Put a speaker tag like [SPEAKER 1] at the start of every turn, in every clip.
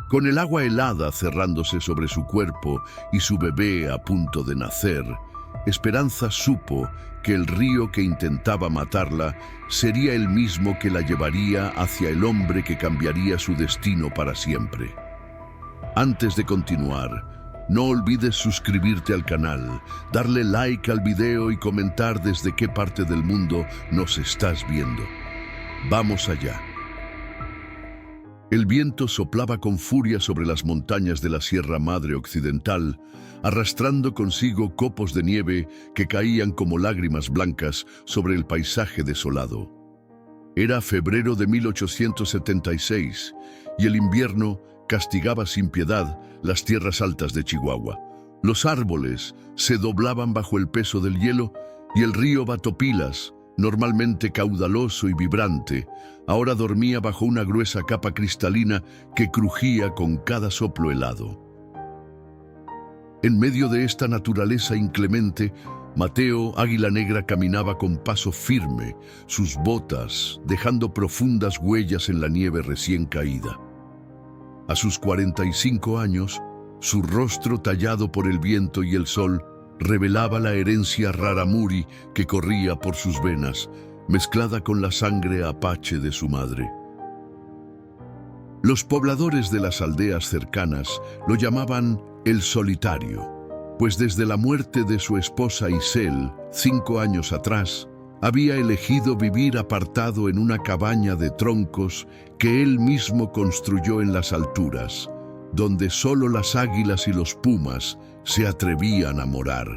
[SPEAKER 1] Con el agua helada cerrándose sobre su cuerpo y su bebé a punto de nacer, Esperanza supo que el río que intentaba matarla sería el mismo que la llevaría hacia el hombre que cambiaría su destino para siempre. Antes de continuar, no olvides suscribirte al canal, darle like al video y comentar desde qué parte del mundo nos estás viendo. Vamos allá. El viento soplaba con furia sobre las montañas de la Sierra Madre Occidental, arrastrando consigo copos de nieve que caían como lágrimas blancas sobre el paisaje desolado. Era febrero de 1876 y el invierno castigaba sin piedad las tierras altas de Chihuahua. Los árboles se doblaban bajo el peso del hielo y el río Batopilas, normalmente caudaloso y vibrante, ahora dormía bajo una gruesa capa cristalina que crujía con cada soplo helado. En medio de esta naturaleza inclemente, Mateo Águila Negra caminaba con paso firme, sus botas dejando profundas huellas en la nieve recién caída. A sus 45 años, su rostro tallado por el viento y el sol revelaba la herencia rarámuri que corría por sus venas, mezclada con la sangre apache de su madre. Los pobladores de las aldeas cercanas lo llamaban el Solitario, pues desde la muerte de su esposa Isel, 5 años atrás, había elegido vivir apartado en una cabaña de troncos que él mismo construyó en las alturas, donde solo las águilas y los pumas se atrevían a morar.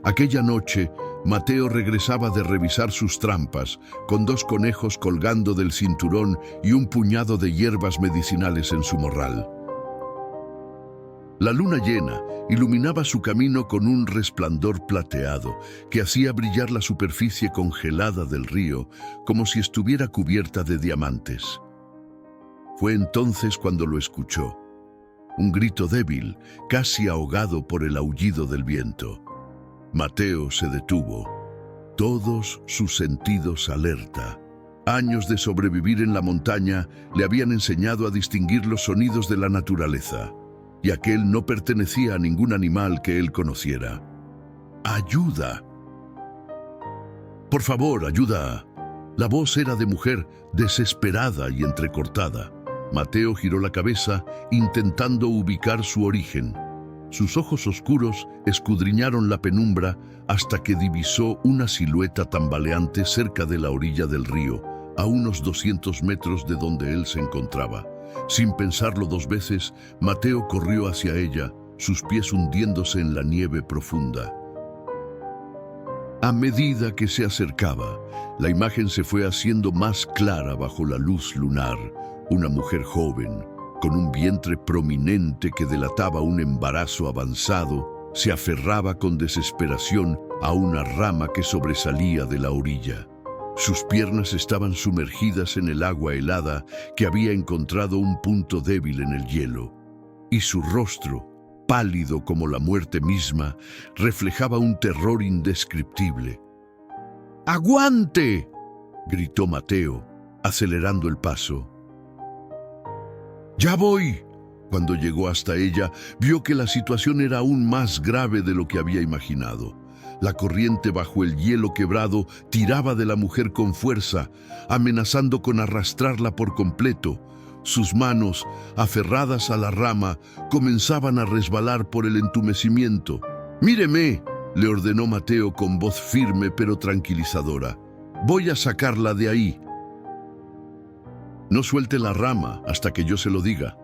[SPEAKER 1] Aquella noche, Mateo regresaba de revisar sus trampas, con 2 conejos colgando del cinturón y un puñado de hierbas medicinales en su morral. La luna llena iluminaba su camino con un resplandor plateado que hacía brillar la superficie congelada del río como si estuviera cubierta de diamantes. Fue entonces cuando lo escuchó. Un grito débil, casi ahogado por el aullido del viento. Mateo se detuvo, todos sus sentidos alerta. Años de sobrevivir en la montaña le habían enseñado a distinguir los sonidos de la naturaleza, y aquel no pertenecía a ningún animal que él conociera. ¡Ayuda! ¡Por favor, ayuda! La voz era de mujer, desesperada y entrecortada. Mateo giró la cabeza, intentando ubicar su origen. Sus ojos oscuros escudriñaron la penumbra hasta que divisó una silueta tambaleante cerca de la orilla del río, a unos 200 metros de donde él se encontraba. Sin pensarlo 2 veces, Mateo corrió hacia ella, sus pies hundiéndose en la nieve profunda. A medida que se acercaba, la imagen se fue haciendo más clara bajo la luz lunar. Una mujer joven, con un vientre prominente que delataba un embarazo avanzado, se aferraba con desesperación a una rama que sobresalía de la orilla. Sus piernas estaban sumergidas en el agua helada que había encontrado un punto débil en el hielo, y su rostro, pálido como la muerte misma, reflejaba un terror indescriptible. ¡Aguante!, gritó Mateo, acelerando el paso. ¡Ya voy! Cuando llegó hasta ella, vio que la situación era aún más grave de lo que había imaginado. La corriente bajo el hielo quebrado tiraba de la mujer con fuerza, amenazando con arrastrarla por completo. Sus manos, aferradas a la rama, comenzaban a resbalar por el entumecimiento. «¡Míreme!», le ordenó Mateo con voz firme pero tranquilizadora. «Voy a sacarla de ahí». «No suelte la rama hasta que yo se lo diga».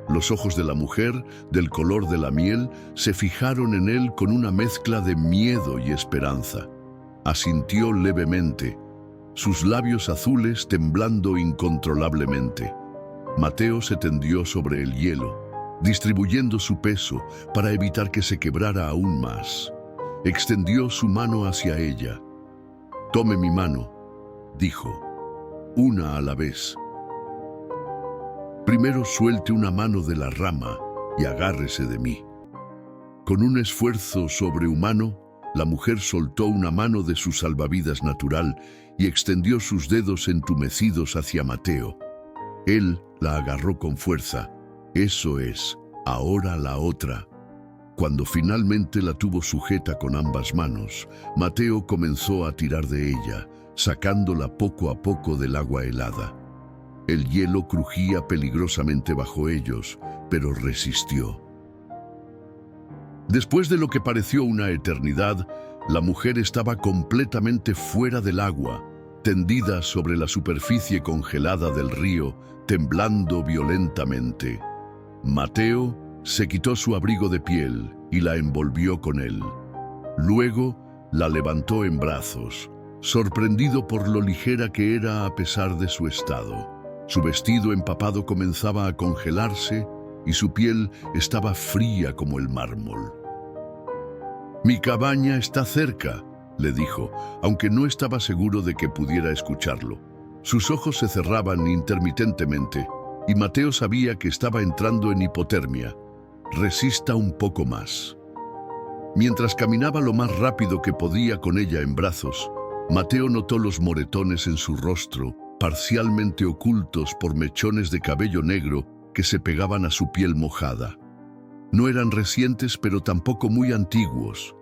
[SPEAKER 1] Los ojos de la mujer, del color de la miel, se fijaron en él con una mezcla de miedo y esperanza. Asintió levemente, sus labios azules temblando incontrolablemente. Mateo se tendió sobre el hielo, distribuyendo su peso para evitar que se quebrara aún más. Extendió su mano hacia ella. «Tome mi mano», dijo, «una a la vez». Primero suelte una mano de la rama y agárrese de mí. Con un esfuerzo sobrehumano, la mujer soltó una mano de su salvavidas natural y extendió sus dedos entumecidos hacia Mateo. Él la agarró con fuerza, Eso es, ahora la otra. Cuando finalmente la tuvo sujeta con ambas manos, Mateo comenzó a tirar de ella, sacándola poco a poco del agua helada. El hielo crujía peligrosamente bajo ellos, pero resistió. Después de lo que pareció una eternidad, la mujer estaba completamente fuera del agua, tendida sobre la superficie congelada del río, temblando violentamente. Mateo se quitó su abrigo de piel y la envolvió con él. Luego la levantó en brazos, sorprendido por lo ligera que era a pesar de su estado. Su vestido empapado comenzaba a congelarse y su piel estaba fría como el mármol. «Mi cabaña está cerca», le dijo, aunque no estaba seguro de que pudiera escucharlo. Sus ojos se cerraban intermitentemente y Mateo sabía que estaba entrando en hipotermia. «Resista un poco más». Mientras caminaba lo más rápido que podía con ella en brazos, Mateo notó los moretones en su rostro, parcialmente ocultos por mechones de cabello negro que se pegaban a su piel mojada. No eran recientes, pero tampoco muy antiguos.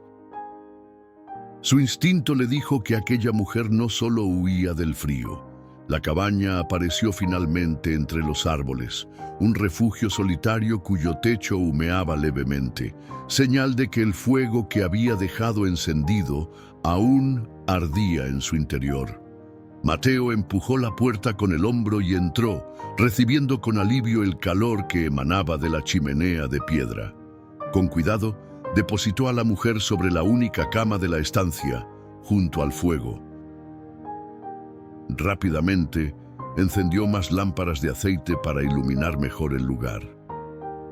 [SPEAKER 1] Su instinto le dijo que aquella mujer no solo huía del frío. La cabaña apareció finalmente entre los árboles, un refugio solitario cuyo techo humeaba levemente, señal de que el fuego que había dejado encendido aún ardía en su interior. Mateo empujó la puerta con el hombro y entró, recibiendo con alivio el calor que emanaba de la chimenea de piedra. Con cuidado, depositó a la mujer sobre la única cama de la estancia, junto al fuego. Rápidamente, encendió más lámparas de aceite para iluminar mejor el lugar.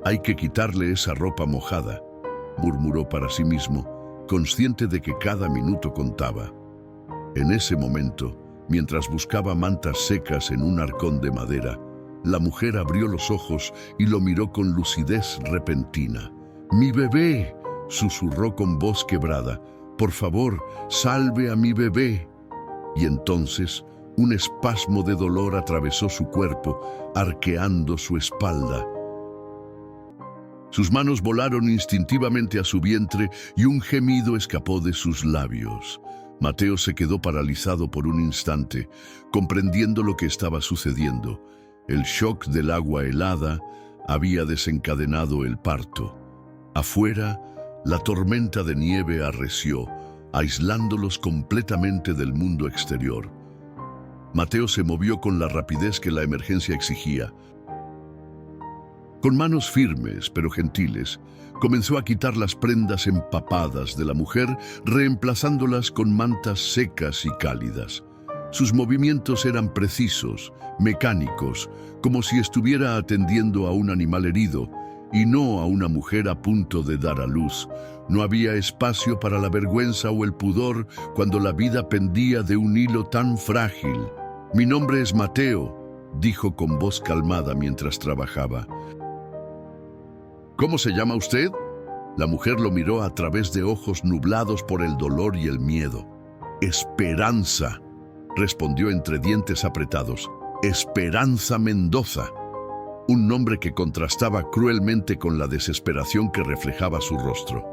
[SPEAKER 1] «Hay que quitarle esa ropa mojada», murmuró para sí mismo, consciente de que cada minuto contaba. En ese momento, mientras buscaba mantas secas en un arcón de madera, la mujer abrió los ojos y lo miró con lucidez repentina. «¡Mi bebé!», susurró con voz quebrada. «Por favor, salve a mi bebé». Y entonces, un espasmo de dolor atravesó su cuerpo, arqueando su espalda. Sus manos volaron instintivamente a su vientre y un gemido escapó de sus labios. Mateo se quedó paralizado por un instante, comprendiendo lo que estaba sucediendo. El shock del agua helada había desencadenado el parto. Afuera, la tormenta de nieve arreció, aislándolos completamente del mundo exterior. Mateo se movió con la rapidez que la emergencia exigía. Con manos firmes pero gentiles, comenzó a quitar las prendas empapadas de la mujer, reemplazándolas con mantas secas y cálidas. Sus movimientos eran precisos, mecánicos, como si estuviera atendiendo a un animal herido y no a una mujer a punto de dar a luz. No había espacio para la vergüenza o el pudor cuando la vida pendía de un hilo tan frágil. «Mi nombre es Mateo», dijo con voz calmada mientras trabajaba. «¿Cómo se llama usted?». La mujer lo miró a través de ojos nublados por el dolor y el miedo. «Esperanza», respondió entre dientes apretados. «Esperanza Mendoza». Un nombre que contrastaba cruelmente con la desesperación que reflejaba su rostro.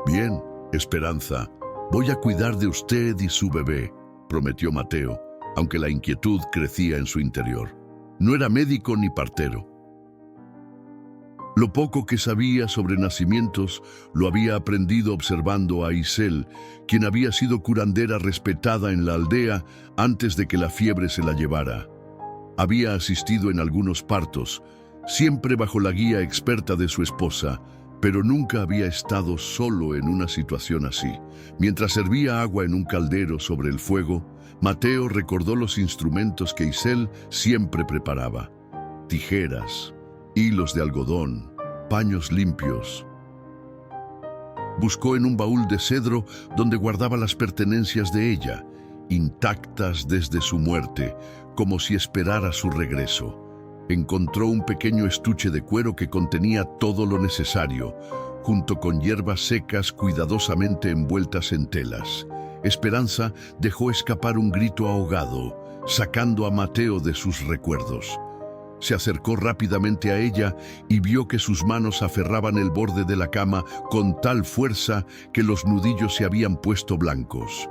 [SPEAKER 1] «Bien, Esperanza, voy a cuidar de usted y su bebé», prometió Mateo, aunque la inquietud crecía en su interior. No era médico ni partero. Lo poco que sabía sobre nacimientos lo había aprendido observando a Isel, quien había sido curandera respetada en la aldea antes de que la fiebre se la llevara. Había asistido en algunos partos, siempre bajo la guía experta de su esposa, pero nunca había estado solo en una situación así. Mientras servía agua en un caldero sobre el fuego, Mateo recordó los instrumentos que Isel siempre preparaba: tijeras, hilos de algodón, paños limpios. Buscó en un baúl de cedro donde guardaba las pertenencias de ella, intactas desde su muerte, como si esperara su regreso. Encontró un pequeño estuche de cuero que contenía todo lo necesario, junto con hierbas secas cuidadosamente envueltas en telas. Esperanza dejó escapar un grito ahogado, sacando a Mateo de sus recuerdos. Se acercó rápidamente a ella y vio que sus manos aferraban el borde de la cama con tal fuerza que los nudillos se habían puesto blancos.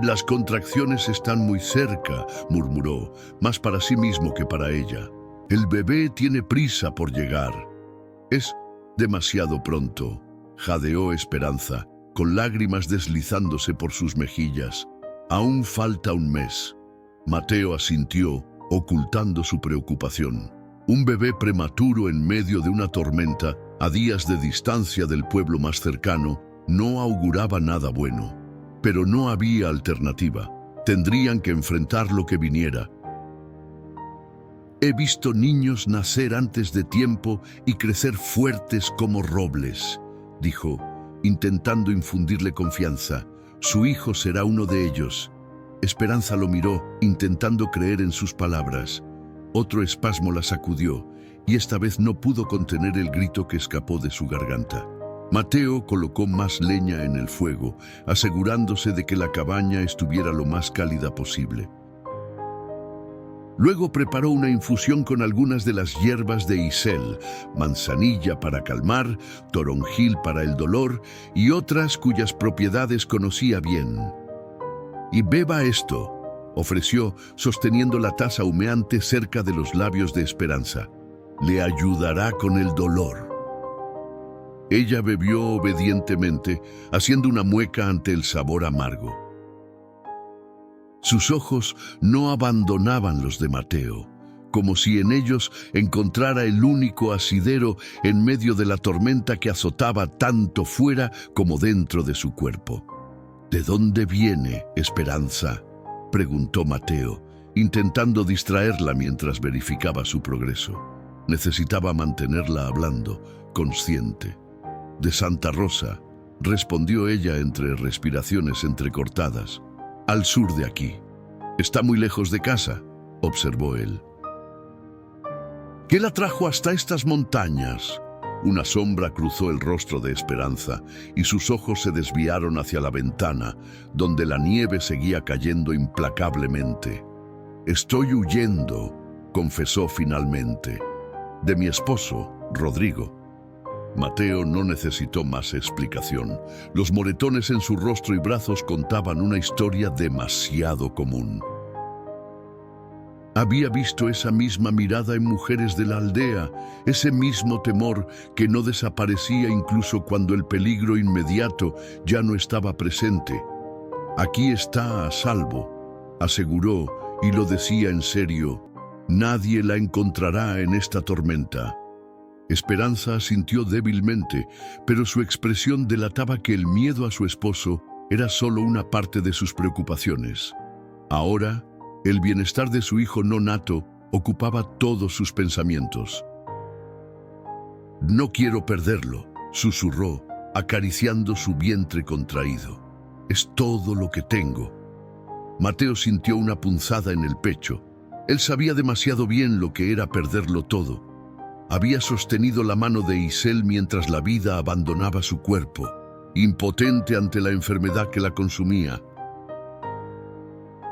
[SPEAKER 1] «Las contracciones están muy cerca», murmuró, más para sí mismo que para ella. «El bebé tiene prisa por llegar». «Es demasiado pronto», jadeó Esperanza, con lágrimas deslizándose por sus mejillas. «Aún falta un mes». Mateo asintió, ocultando su preocupación. Un bebé prematuro en medio de una tormenta, a días de distancia del pueblo más cercano, no auguraba nada bueno. Pero no había alternativa. Tendrían que enfrentar lo que viniera. «He visto niños nacer antes de tiempo y crecer fuertes como robles», dijo, intentando infundirle confianza. «Su hijo será uno de ellos». Esperanza lo miró, intentando creer en sus palabras. Otro espasmo la sacudió, y esta vez no pudo contener el grito que escapó de su garganta. Mateo colocó más leña en el fuego, asegurándose de que la cabaña estuviera lo más cálida posible. Luego preparó una infusión con algunas de las hierbas de Isel, manzanilla para calmar, toronjil para el dolor y otras cuyas propiedades conocía bien. «Y beba esto», ofreció, sosteniendo la taza humeante cerca de los labios de Esperanza. «Le ayudará con el dolor». Ella bebió obedientemente, haciendo una mueca ante el sabor amargo. Sus ojos no abandonaban los de Mateo, como si en ellos encontrara el único asidero en medio de la tormenta que azotaba tanto fuera como dentro de su cuerpo. «¿De dónde viene, Esperanza?», preguntó Mateo, intentando distraerla mientras verificaba su progreso. Necesitaba mantenerla hablando, consciente. «De Santa Rosa», respondió ella entre respiraciones entrecortadas. «Al sur de aquí». «¿Está muy lejos de casa?», observó él. «¿Qué la trajo hasta estas montañas?». Una sombra cruzó el rostro de Esperanza y sus ojos se desviaron hacia la ventana, donde la nieve seguía cayendo implacablemente. «Estoy huyendo», confesó finalmente, «de mi esposo, Rodrigo». Mateo no necesitó más explicación. Los moretones en su rostro y brazos contaban una historia demasiado común. Había visto esa misma mirada en mujeres de la aldea, ese mismo temor que no desaparecía incluso cuando el peligro inmediato ya no estaba presente. «Aquí está a salvo», aseguró, y lo decía en serio. «Nadie la encontrará en esta tormenta». Esperanza asintió débilmente, pero su expresión delataba que el miedo a su esposo era solo una parte de sus preocupaciones. Ahora, el bienestar de su hijo no nato ocupaba todos sus pensamientos. «No quiero perderlo», susurró, acariciando su vientre contraído. «Es todo lo que tengo». Mateo sintió una punzada en el pecho. Él sabía demasiado bien lo que era perderlo todo. Había sostenido la mano de Isel mientras la vida abandonaba su cuerpo, impotente ante la enfermedad que la consumía.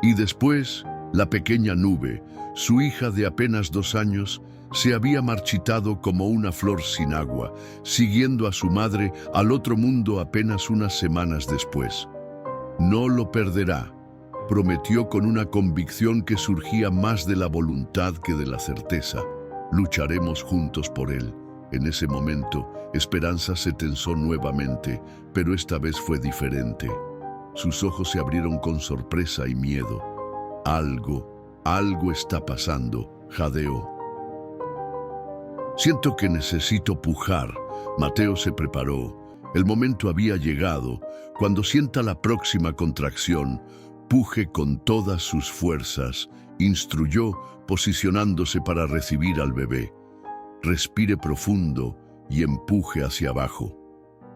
[SPEAKER 1] Y después, la pequeña Nube, su hija de apenas 2 años, se había marchitado como una flor sin agua, siguiendo a su madre al otro mundo apenas unas semanas después. «No lo perderá», prometió con una convicción que surgía más de la voluntad que de la certeza. «Lucharemos juntos por él». En ese momento, Esperanza se tensó nuevamente, pero esta vez fue diferente. Sus ojos se abrieron con sorpresa y miedo. Algo está pasando», jadeó. «Siento que necesito pujar». Mateo se preparó. El momento había llegado. Cuando sienta la próxima contracción, puje con todas sus fuerzas, instruyó, posicionándose para recibir al bebé. «Respire profundo y empuje hacia abajo».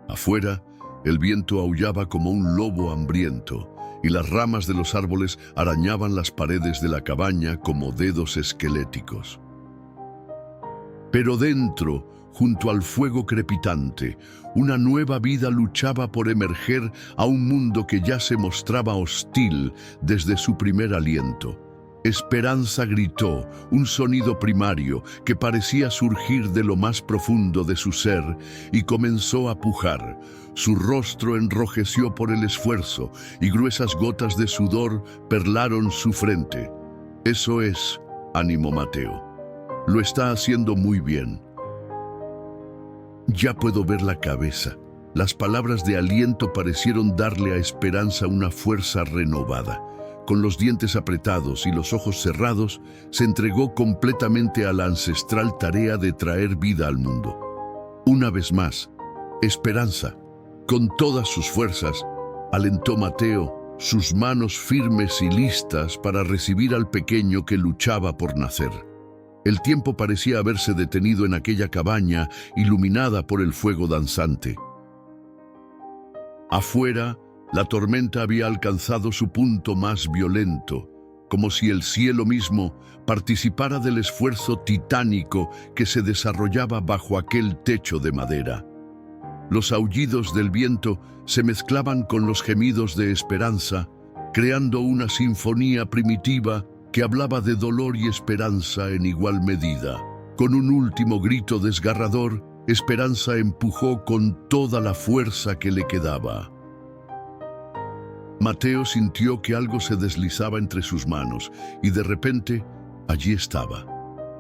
[SPEAKER 1] Afuera, el viento aullaba como un lobo hambriento, y las ramas de los árboles arañaban las paredes de la cabaña como dedos esqueléticos. Pero dentro, junto al fuego crepitante, una nueva vida luchaba por emerger a un mundo que ya se mostraba hostil desde su primer aliento. Esperanza gritó, un sonido primario que parecía surgir de lo más profundo de su ser, y comenzó a pujar. Su rostro enrojeció por el esfuerzo y gruesas gotas de sudor perlaron su frente. Eso es, animó Mateo. Lo está haciendo muy bien. Ya puedo ver la cabeza. Las palabras de aliento parecieron darle a Esperanza una fuerza renovada. Con los dientes apretados y los ojos cerrados, se entregó completamente a la ancestral tarea de traer vida al mundo. Una vez más, Esperanza, con todas sus fuerzas, alentó Mateo, sus manos firmes y listas para recibir al pequeño que luchaba por nacer. El tiempo parecía haberse detenido en aquella cabaña iluminada por el fuego danzante. Afuera, la tormenta había alcanzado su punto más violento, como si el cielo mismo participara del esfuerzo titánico que se desarrollaba bajo aquel techo de madera. Los aullidos del viento se mezclaban con los gemidos de Esperanza, creando una sinfonía primitiva que hablaba de dolor y esperanza en igual medida. Con un último grito desgarrador, Esperanza empujó con toda la fuerza que le quedaba. Mateo sintió que algo se deslizaba entre sus manos y de repente allí estaba,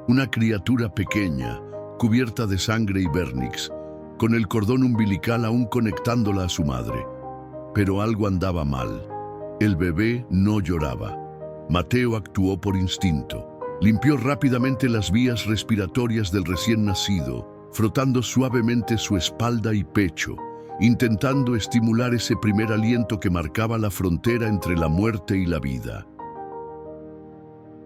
[SPEAKER 1] una criatura pequeña, cubierta de sangre y vérnix, con el cordón umbilical aún conectándola a su madre. Pero algo andaba mal. El bebé no lloraba. Mateo actuó por instinto. Limpió rápidamente las vías respiratorias del recién nacido, frotando suavemente su espalda y pecho, intentando estimular ese primer aliento que marcaba la frontera entre la muerte y la vida.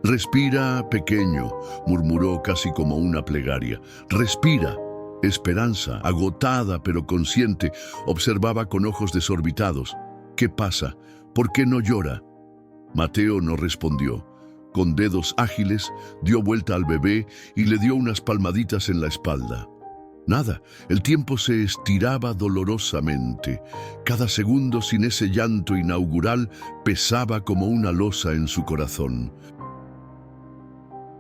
[SPEAKER 1] «Respira, pequeño», murmuró casi como una plegaria. «Respira». Esperanza, agotada pero consciente, observaba con ojos desorbitados. «¿Qué pasa? ¿Por qué no llora?» Mateo no respondió. Con dedos ágiles, dio vuelta al bebé y le dio unas palmaditas en la espalda. Nada, el tiempo se estiraba dolorosamente. Cada segundo sin ese llanto inaugural pesaba como una losa en su corazón.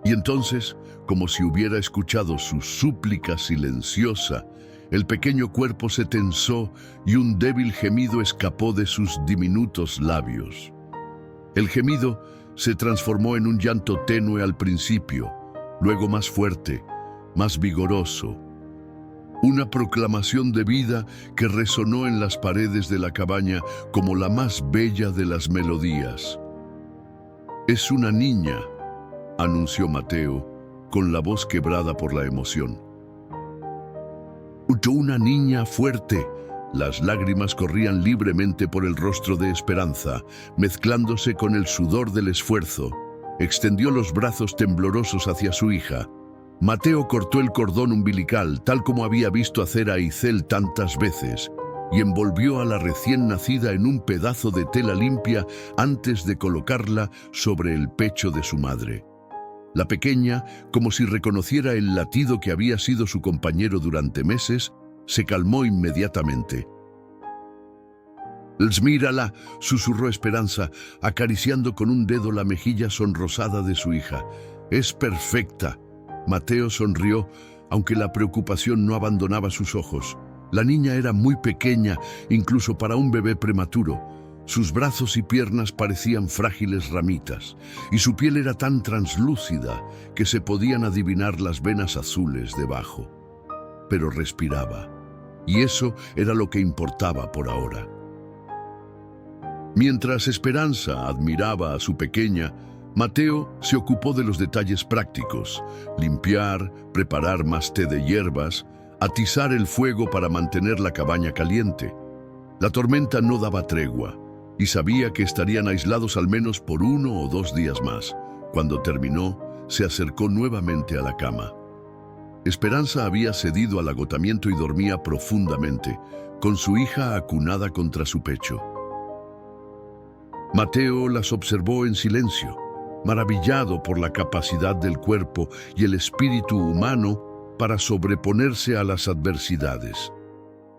[SPEAKER 1] Y entonces, como si hubiera escuchado su súplica silenciosa, el pequeño cuerpo se tensó y un débil gemido escapó de sus diminutos labios. El gemido se transformó en un llanto tenue al principio, luego más fuerte, más vigoroso. Una proclamación de vida que resonó en las paredes de la cabaña como la más bella de las melodías. «Es una niña», anunció Mateo, con la voz quebrada por la emoción. «Una niña fuerte». Las lágrimas corrían libremente por el rostro de Esperanza, mezclándose con el sudor del esfuerzo. Extendió los brazos temblorosos hacia su hija. Mateo cortó el cordón umbilical, tal como había visto hacer a Isel tantas veces, y envolvió a la recién nacida en un pedazo de tela limpia antes de colocarla sobre el pecho de su madre. La pequeña, como si reconociera el latido que había sido su compañero durante meses, se calmó inmediatamente. «Mírala», susurró Esperanza, acariciando con un dedo la mejilla sonrosada de su hija. «Es perfecta». Mateo sonrió, aunque la preocupación no abandonaba sus ojos. La niña era muy pequeña, incluso para un bebé prematuro. Sus brazos y piernas parecían frágiles ramitas, y su piel era tan translúcida que se podían adivinar las venas azules debajo. Pero respiraba, y eso era lo que importaba por ahora. Mientras Esperanza admiraba a su pequeña, Mateo se ocupó de los detalles prácticos: limpiar, preparar más té de hierbas, atizar el fuego para mantener la cabaña caliente. La tormenta no daba tregua, y sabía que estarían aislados al menos por 1 o 2 días más. Cuando terminó, se acercó nuevamente a la cama. Esperanza había cedido al agotamiento y dormía profundamente, con su hija acunada contra su pecho. Mateo las observó en silencio, maravillado por la capacidad del cuerpo y el espíritu humano para sobreponerse a las adversidades.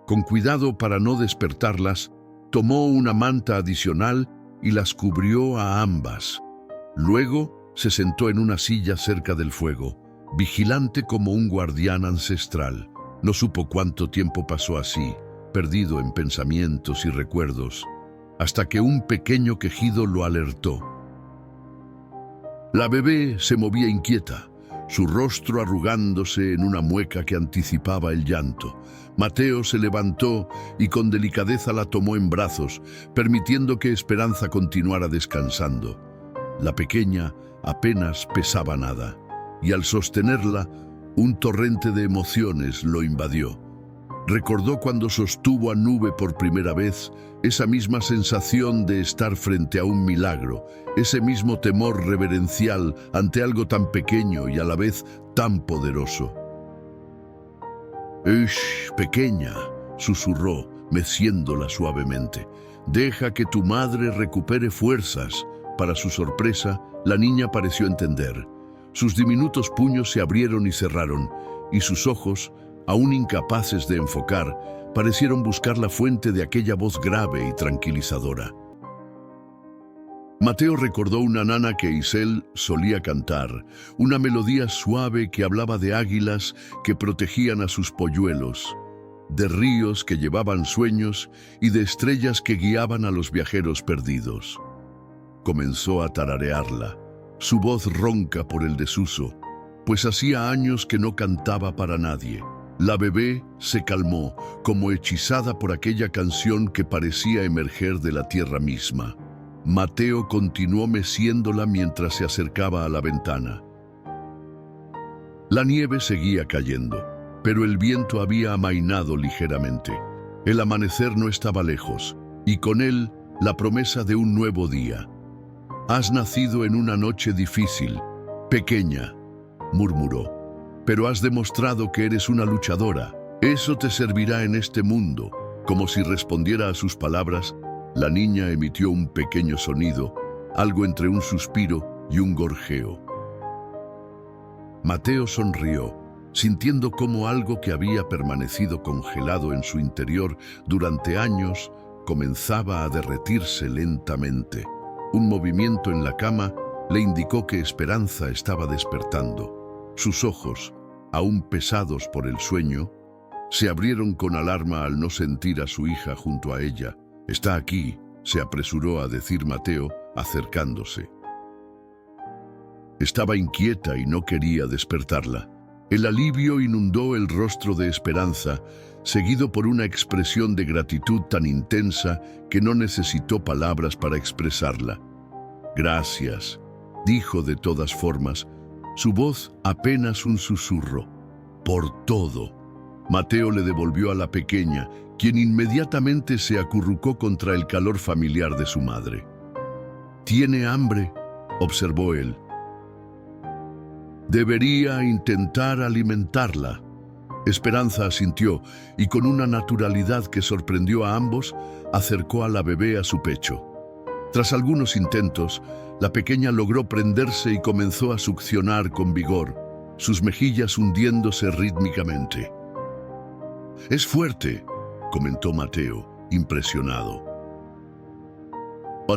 [SPEAKER 1] Con cuidado para no despertarlas, tomó una manta adicional y las cubrió a ambas. Luego, Se sentó en una silla cerca del fuego, vigilante como un guardián ancestral. No supo cuánto tiempo pasó así, perdido en pensamientos y recuerdos, hasta que un pequeño quejido lo alertó. La bebé se movía inquieta, su rostro arrugándose en una mueca que anticipaba el llanto. Mateo se levantó y con delicadeza la tomó en brazos, permitiendo que Esperanza continuara descansando. La pequeña apenas pesaba nada, y al sostenerla, un torrente de emociones lo invadió. Recordó cuando sostuvo a Nube por primera vez, esa misma sensación de estar frente a un milagro, ese mismo temor reverencial ante algo tan pequeño y a la vez tan poderoso. «Shh, pequeña», susurró, meciéndola suavemente. «Deja que tu madre recupere fuerzas». Para su sorpresa, la niña pareció entender. Sus diminutos puños se abrieron y cerraron, y sus ojos, aún incapaces de enfocar, parecieron buscar la fuente de aquella voz grave y tranquilizadora. Mateo recordó una nana que Isel solía cantar, una melodía suave que hablaba de águilas que protegían a sus polluelos, de ríos que llevaban sueños y de estrellas que guiaban a los viajeros perdidos. Comenzó a tararearla, su voz ronca por el desuso, pues hacía años que no cantaba para nadie. La bebé se calmó, como hechizada por aquella canción que parecía emerger de la tierra misma. Mateo continuó meciéndola mientras se acercaba a la ventana. La nieve seguía cayendo, pero el viento había amainado ligeramente. El amanecer no estaba lejos, y con él la promesa de un nuevo día. «Has nacido en una noche difícil, pequeña», murmuró, «pero has demostrado que eres una luchadora. Eso te servirá en este mundo». Como si respondiera a sus palabras, la niña emitió un pequeño sonido, algo entre un suspiro y un gorjeo. Mateo sonrió, sintiendo cómo algo que había permanecido congelado en su interior durante años comenzaba a derretirse lentamente. Un movimiento en la cama le indicó que Esperanza estaba despertando. Sus ojos, aún pesados por el sueño, se abrieron con alarma al no sentir a su hija junto a ella. «Está aquí», se apresuró a decir Mateo, acercándose. Estaba inquieta y no quería despertarla. El alivio inundó el rostro de Esperanza, seguido por una expresión de gratitud tan intensa que no necesitó palabras para expresarla. «Gracias», dijo de todas formas, su voz apenas un susurro. «Por todo». Mateo le devolvió a la pequeña, quien inmediatamente se acurrucó contra el calor familiar de su madre. «¿Tiene hambre?», observó él. «Debería intentar alimentarla». Esperanza asintió y con una naturalidad que sorprendió a ambos, acercó a la bebé a su pecho. Tras algunos intentos, la pequeña logró prenderse y comenzó a succionar con vigor, sus mejillas hundiéndose rítmicamente. «Es fuerte», comentó Mateo, impresionado.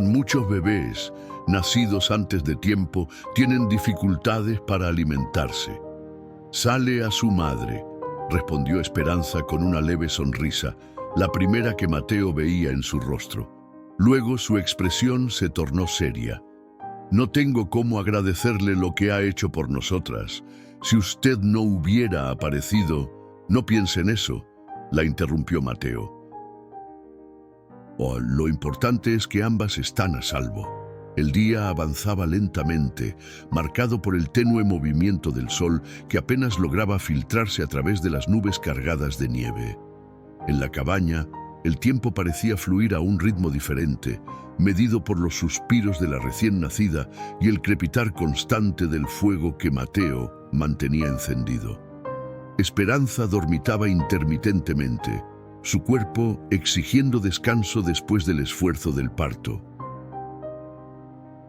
[SPEAKER 1] Muchos bebés, nacidos antes de tiempo, tienen dificultades para alimentarse. «Sale a su madre», respondió Esperanza con una leve sonrisa, la primera que Mateo veía en su rostro. Luego su expresión se tornó seria. «No tengo cómo agradecerle lo que ha hecho por nosotras. Si usted no hubiera aparecido...» «No piense en eso», la interrumpió Mateo. Lo importante es que ambas están a salvo». El día avanzaba lentamente, marcado por el tenue movimiento del sol que apenas lograba filtrarse a través de las nubes cargadas de nieve. En la cabaña, el tiempo parecía fluir a un ritmo diferente, medido por los suspiros de la recién nacida y el crepitar constante del fuego que Mateo mantenía encendido. Esperanza dormitaba intermitentemente, su cuerpo exigiendo descanso después del esfuerzo del parto.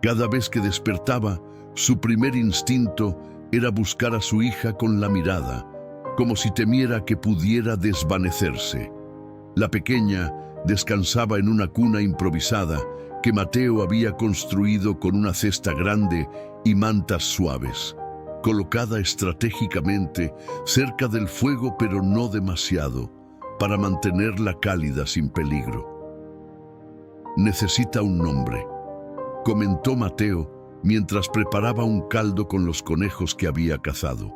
[SPEAKER 1] Cada vez que despertaba, su primer instinto era buscar a su hija con la mirada, como si temiera que pudiera desvanecerse. La pequeña descansaba en una cuna improvisada que Mateo había construido con una cesta grande y mantas suaves, colocada estratégicamente cerca del fuego, pero no demasiado, para mantenerla cálida sin peligro. «Necesita un nombre», comentó Mateo mientras preparaba un caldo con los conejos que había cazado.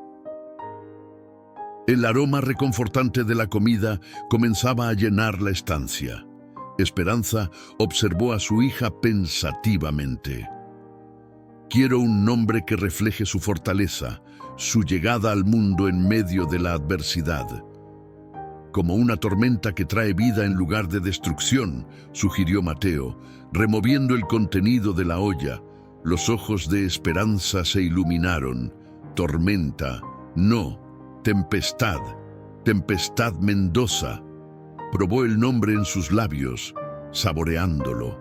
[SPEAKER 1] El aroma reconfortante de la comida comenzaba a llenar la estancia. Esperanza observó a su hija pensativamente. «Quiero un nombre que refleje su fortaleza, su llegada al mundo en medio de la adversidad. Como una tormenta que trae vida en lugar de destrucción», sugirió Mateo, removiendo el contenido de la olla. Los ojos de Esperanza se iluminaron. «Tormenta, no, tempestad, Tempestad Mendoza». Probó el nombre en sus labios, saboreándolo.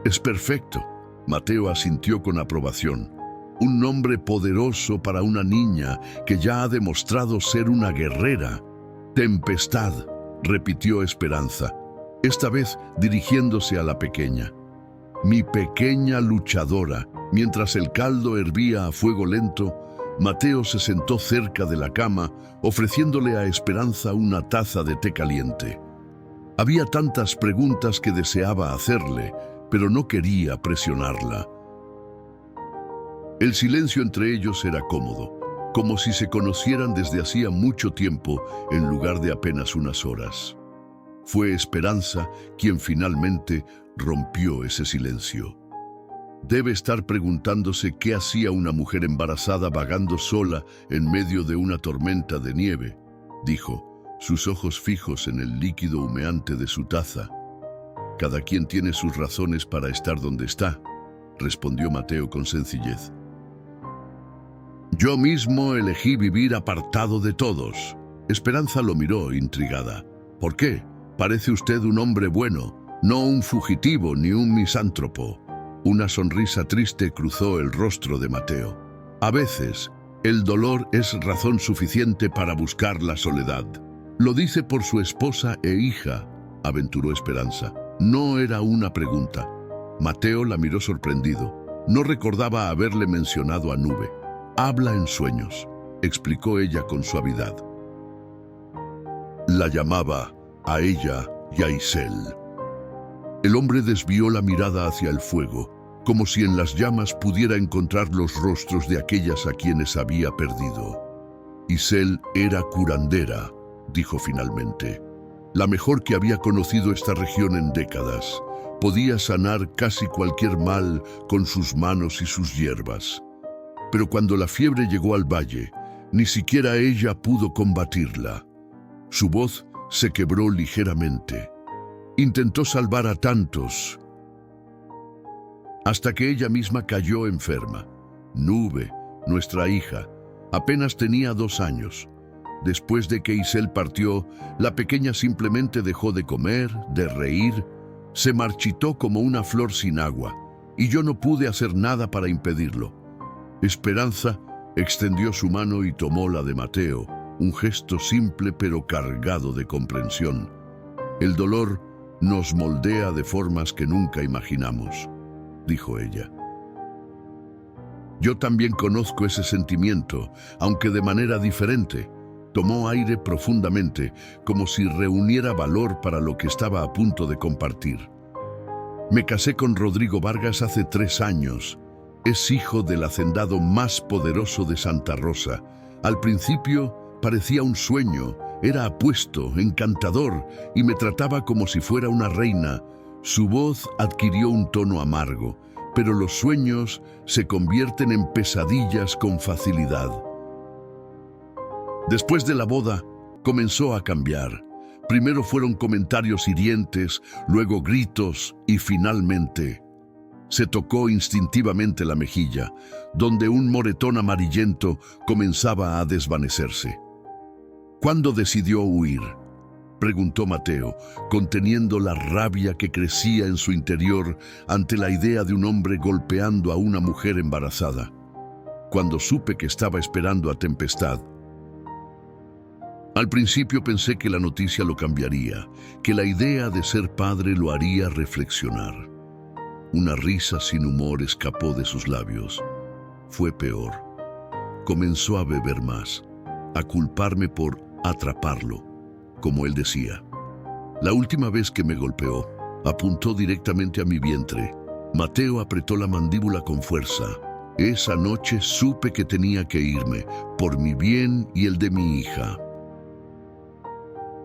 [SPEAKER 1] «Es perfecto», Mateo asintió con aprobación. «Un nombre poderoso para una niña que ya ha demostrado ser una guerrera». «Tempestad», repitió Esperanza, esta vez dirigiéndose a la pequeña. «Mi pequeña luchadora». Mientras el caldo hervía a fuego lento, Mateo se sentó cerca de la cama, ofreciéndole a Esperanza una taza de té caliente. Había tantas preguntas que deseaba hacerle, pero no quería presionarla. El silencio entre ellos era cómodo, como si se conocieran desde hacía mucho tiempo en lugar de apenas unas horas. Fue Esperanza quien finalmente rompió ese silencio. «Debe estar preguntándose qué hacía una mujer embarazada vagando sola en medio de una tormenta de nieve», dijo, sus ojos fijos en el líquido humeante de su taza. «Cada quien tiene sus razones para estar donde está», respondió Mateo con sencillez. «Yo mismo elegí vivir apartado de todos». Esperanza lo miró intrigada. «¿Por qué? Parece usted un hombre bueno, no un fugitivo ni un misántropo». Una sonrisa triste cruzó el rostro de Mateo. «A veces, el dolor es razón suficiente para buscar la soledad». «Lo dice por su esposa e hija», aventuró Esperanza. No era una pregunta. Mateo la miró sorprendido. No recordaba haberle mencionado a Nube. «Habla en sueños», explicó ella con suavidad. La llamaba a ella y a Isel. El hombre desvió la mirada hacia el fuego, como si en las llamas pudiera encontrar los rostros de aquellas a quienes había perdido. «Isel era curandera», dijo finalmente. «La mejor que había conocido esta región en décadas. Podía sanar casi cualquier mal con sus manos y sus hierbas. Pero cuando la fiebre llegó al valle, ni siquiera ella pudo combatirla. Su voz se quebró ligeramente. Intentó salvar a tantos, hasta que ella misma cayó enferma. Nube, nuestra hija, apenas tenía 2 años. Después de que Isel partió, la pequeña simplemente dejó de comer, de reír, se marchitó como una flor sin agua, y yo no pude hacer nada para impedirlo». Esperanza extendió su mano y tomó la de Mateo, un gesto simple pero cargado de comprensión. «El dolor nos moldea de formas que nunca imaginamos», dijo ella. «Yo también conozco ese sentimiento, aunque de manera diferente». Tomó aire profundamente, como si reuniera valor para lo que estaba a punto de compartir. «Me casé con Rodrigo Vargas hace 3 años. Es hijo del hacendado más poderoso de Santa Rosa. Al principio parecía un sueño. Era apuesto, encantador, y me trataba como si fuera una reina. Su voz adquirió un tono amargo, pero los sueños se convierten en pesadillas con facilidad. Después de la boda, comenzó a cambiar. Primero fueron comentarios hirientes, luego gritos y finalmente se tocó instintivamente la mejilla, donde un moretón amarillento comenzaba a desvanecerse. «¿Cuándo decidió huir?», preguntó Mateo, conteniendo la rabia que crecía en su interior ante la idea de un hombre golpeando a una mujer embarazada. «Cuando supe que estaba esperando a Tempestad». Al principio pensé que la noticia lo cambiaría, que la idea de ser padre lo haría reflexionar. Una risa sin humor escapó de sus labios. Fue peor. Comenzó a beber más, a culparme por atraparlo, como él decía. La última vez que me golpeó, apuntó directamente a mi vientre. Mateo apretó la mandíbula con fuerza. Esa noche supe que tenía que irme, por mi bien y el de mi hija.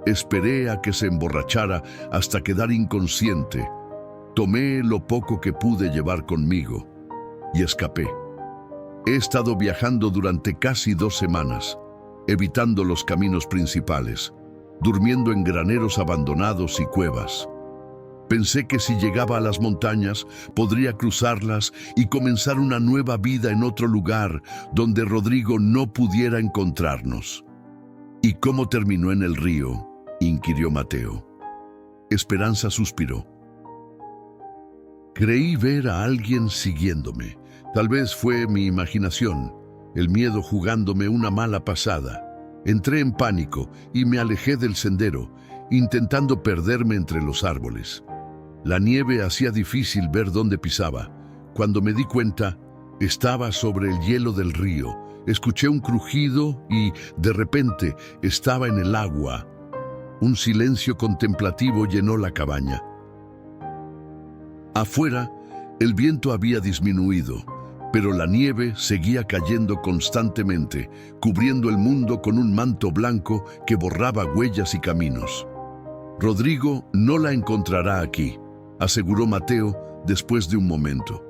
[SPEAKER 1] Esperé a que se emborrachara hasta quedar inconsciente. Tomé lo poco que pude llevar conmigo y escapé. He estado viajando durante casi 2 semanas, evitando los caminos principales, durmiendo en graneros abandonados y cuevas. Pensé que si llegaba a las montañas, podría cruzarlas y comenzar una nueva vida en otro lugar donde Rodrigo no pudiera encontrarnos. ¿Y cómo terminó en el río?, inquirió Mateo. Esperanza suspiró. Creí ver a alguien siguiéndome. Tal vez fue mi imaginación, el miedo jugándome una mala pasada. Entré en pánico y me alejé del sendero, intentando perderme entre los árboles. La nieve hacía difícil ver dónde pisaba. Cuando me di cuenta, estaba sobre el hielo del río. Escuché un crujido y, de repente, estaba en el agua. Un silencio contemplativo llenó la cabaña. Afuera, el viento había disminuido, pero la nieve seguía cayendo constantemente, cubriendo el mundo con un manto blanco que borraba huellas y caminos. Rodrigo no la encontrará aquí, aseguró Mateo después de un momento.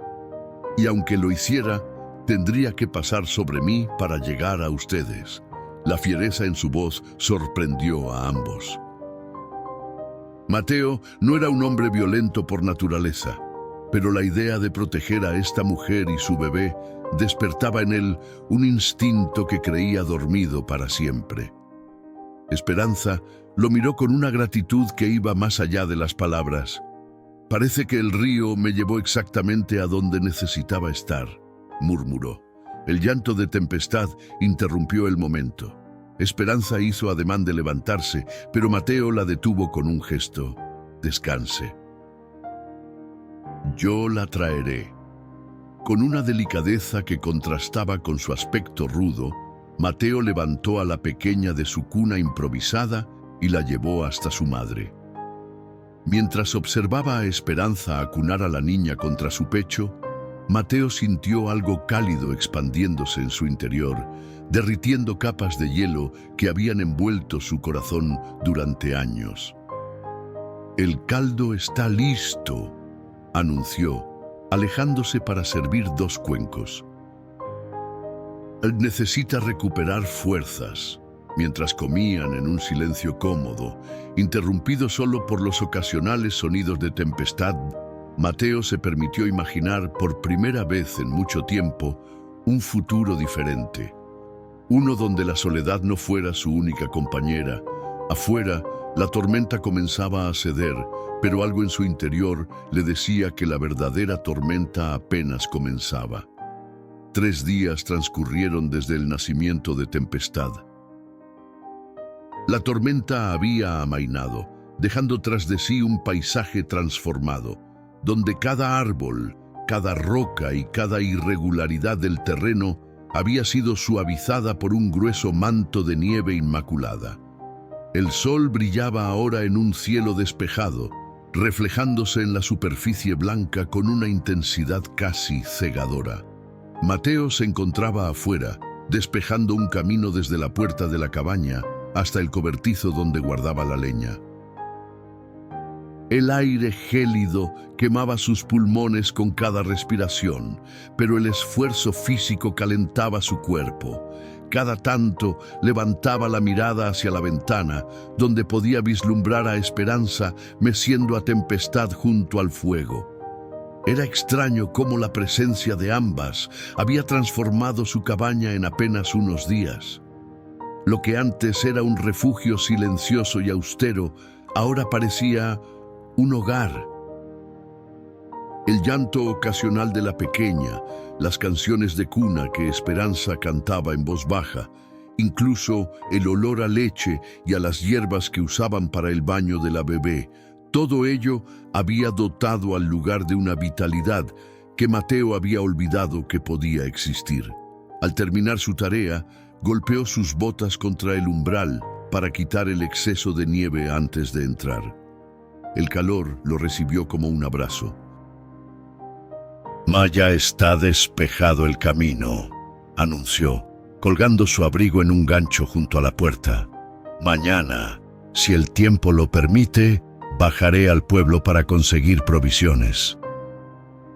[SPEAKER 1] Y aunque lo hiciera, tendría que pasar sobre mí para llegar a ustedes. La fiereza en su voz sorprendió a ambos. Mateo no era un hombre violento por naturaleza, pero la idea de proteger a esta mujer y su bebé despertaba en él un instinto que creía dormido para siempre. Esperanza lo miró con una gratitud que iba más allá de las palabras. Parece que el río me llevó exactamente a donde necesitaba estar, murmuró. El llanto de Tempestad interrumpió el momento. Esperanza hizo ademán de levantarse, pero Mateo la detuvo con un gesto. Descanse. Yo la traeré. Con una delicadeza que contrastaba con su aspecto rudo, Mateo levantó a la pequeña de su cuna improvisada y la llevó hasta su madre. Mientras observaba a Esperanza acunar a la niña contra su pecho, Mateo sintió algo cálido expandiéndose en su interior, derritiendo capas de hielo que habían envuelto su corazón durante años. «El caldo está listo», anunció, alejándose para servir 2 cuencos. Él necesita recuperar fuerzas. Mientras comían en un silencio cómodo, interrumpido solo por los ocasionales sonidos de Tempestad, Mateo se permitió imaginar por primera vez en mucho tiempo un futuro diferente. Uno donde la soledad no fuera su única compañera. Afuera, la tormenta comenzaba a ceder, pero algo en su interior le decía que la verdadera tormenta apenas comenzaba. 3 días transcurrieron desde el nacimiento de Tempestad. La tormenta había amainado, dejando tras de sí un paisaje transformado, donde cada árbol, cada roca y cada irregularidad del terreno había sido suavizada por un grueso manto de nieve inmaculada. El sol brillaba ahora en un cielo despejado, reflejándose en la superficie blanca con una intensidad casi cegadora. Mateo se encontraba afuera, despejando un camino desde la puerta de la cabaña hasta el cobertizo donde guardaba la leña. El aire gélido quemaba sus pulmones con cada respiración, pero el esfuerzo físico calentaba su cuerpo. Cada tanto levantaba la mirada hacia la ventana, donde podía vislumbrar a Esperanza meciendo a Tempestad junto al fuego. Era extraño cómo la presencia de ambas había transformado su cabaña en apenas unos días. Lo que antes era un refugio silencioso y austero, ahora parecía un hogar. El llanto ocasional de la pequeña, las canciones de cuna que Esperanza cantaba en voz baja incluso el olor a leche y a las hierbas que usaban para el baño de la bebé. Todo ello había dotado al lugar de una vitalidad que Mateo había olvidado que podía existir. Al terminar su tarea, golpeó sus botas contra el umbral para quitar el exceso de nieve antes de entrar. El calor lo recibió como un abrazo. «Ya está despejado el camino», anunció, colgando su abrigo en un gancho junto a la puerta. «Mañana, si el tiempo lo permite, bajaré al pueblo para conseguir provisiones».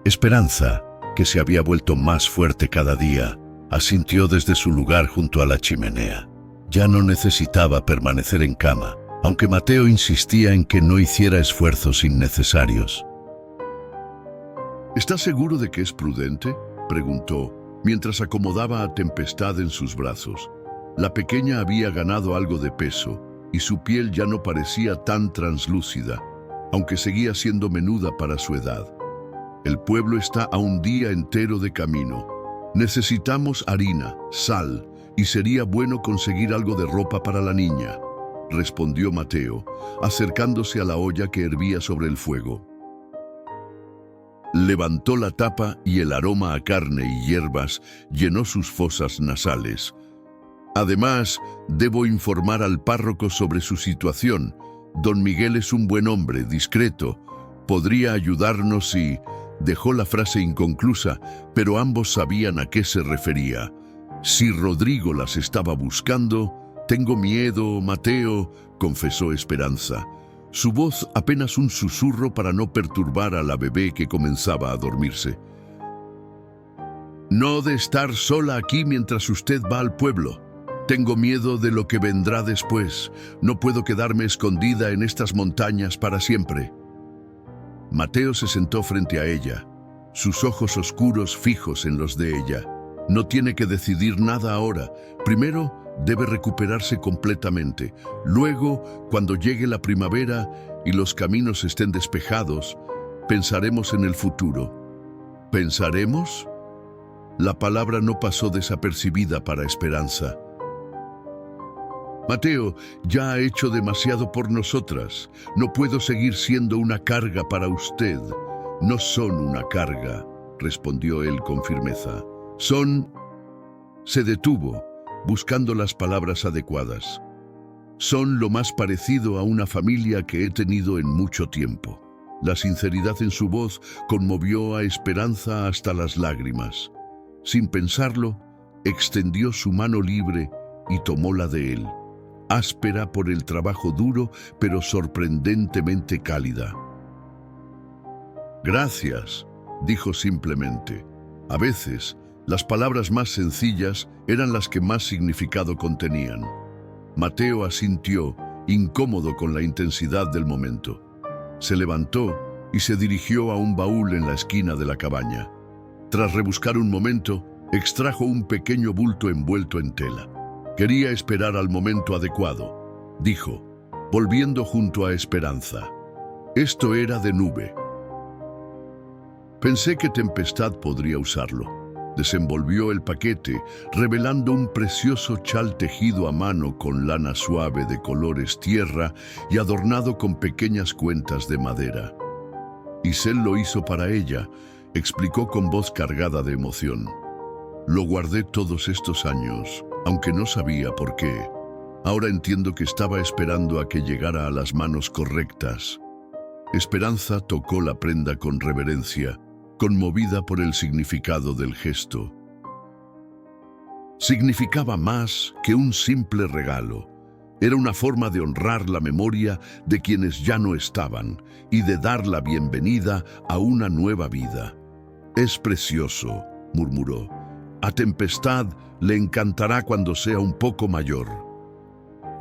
[SPEAKER 1] Esperanza, que se había vuelto más fuerte cada día, asintió desde su lugar junto a la chimenea. Ya no necesitaba permanecer en cama, aunque Mateo insistía en que no hiciera esfuerzos innecesarios. «¿Estás seguro de que es prudente?», preguntó, mientras acomodaba a Tempestad en sus brazos. La pequeña había ganado algo de peso, y su piel ya no parecía tan translúcida, aunque seguía siendo menuda para su edad. «El pueblo está a un día entero de camino. Necesitamos harina, sal, y sería bueno conseguir algo de ropa para la niña», respondió Mateo, acercándose a la olla que hervía sobre el fuego. Levantó la tapa y el aroma a carne y hierbas llenó sus fosas nasales. «Además, debo informar al párroco sobre su situación. Don Miguel es un buen hombre, discreto. Podría ayudarnos si…». Dejó la frase inconclusa, pero ambos sabían a qué se refería. «Si Rodrigo las estaba buscando, tengo miedo, Mateo», confesó Esperanza. Su voz apenas un susurro para no perturbar a la bebé que comenzaba a dormirse. «No de estar sola aquí mientras usted va al pueblo. Tengo miedo de lo que vendrá después. No puedo quedarme escondida en estas montañas para siempre». Mateo se sentó frente a ella, sus ojos oscuros fijos en los de ella. «No tiene que decidir nada ahora. Primero, debe recuperarse completamente. Luego, cuando llegue la primavera y los caminos estén despejados, pensaremos en el futuro». «¿Pensaremos?». La palabra no pasó desapercibida para Esperanza. «Mateo ya ha hecho demasiado por nosotras. No puedo seguir siendo una carga para usted». «No son una carga», respondió él con firmeza. «Son…». Se detuvo, buscando las palabras adecuadas. «Son lo más parecido a una familia que he tenido en mucho tiempo». La sinceridad en su voz conmovió a Esperanza hasta las lágrimas. Sin pensarlo, extendió su mano libre y tomó la de él, áspera por el trabajo duro, pero sorprendentemente cálida. «Gracias», dijo simplemente. A veces, las palabras más sencillas eran las que más significado contenían. Mateo asintió, incómodo con la intensidad del momento. Se levantó y se dirigió a un baúl en la esquina de la cabaña. Tras rebuscar un momento, extrajo un pequeño bulto envuelto en tela. «Quería esperar al momento adecuado», dijo, volviendo junto a Esperanza. «Esto era de nube. Pensé que Tempestad podría usarlo». Desenvolvió el paquete, revelando un precioso chal tejido a mano con lana suave de colores tierra y adornado con pequeñas cuentas de madera. «Isel lo hizo para ella», explicó con voz cargada de emoción. «Lo guardé todos estos años, aunque no sabía por qué. Ahora entiendo que estaba esperando a que llegara a las manos correctas». Esperanza tocó la prenda con reverencia, conmovida por el significado del gesto. Significaba más que un simple regalo. Era una forma de honrar la memoria de quienes ya no estaban y de dar la bienvenida a una nueva vida. «Es precioso», murmuró. «A Tempestad le encantará cuando sea un poco mayor».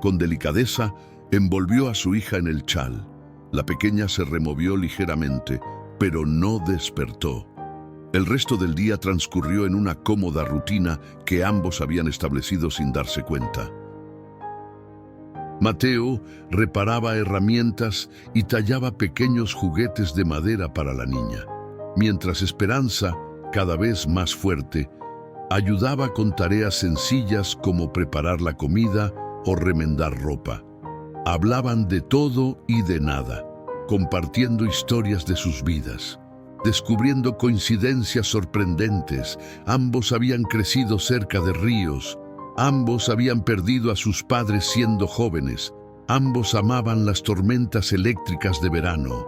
[SPEAKER 1] Con delicadeza, envolvió a su hija en el chal. La pequeña se removió ligeramente, pero no despertó. El resto del día transcurrió en una cómoda rutina que ambos habían establecido sin darse cuenta. Mateo reparaba herramientas y tallaba pequeños juguetes de madera para la niña, mientras Esperanza, cada vez más fuerte, Ayudaba con tareas sencillas como preparar la comida o remendar ropa. Hablaban de todo y de nada, compartiendo historias de sus vidas, descubriendo coincidencias sorprendentes. Ambos habían crecido cerca de ríos, ambos habían perdido a sus padres siendo jóvenes, ambos amaban las tormentas eléctricas de verano.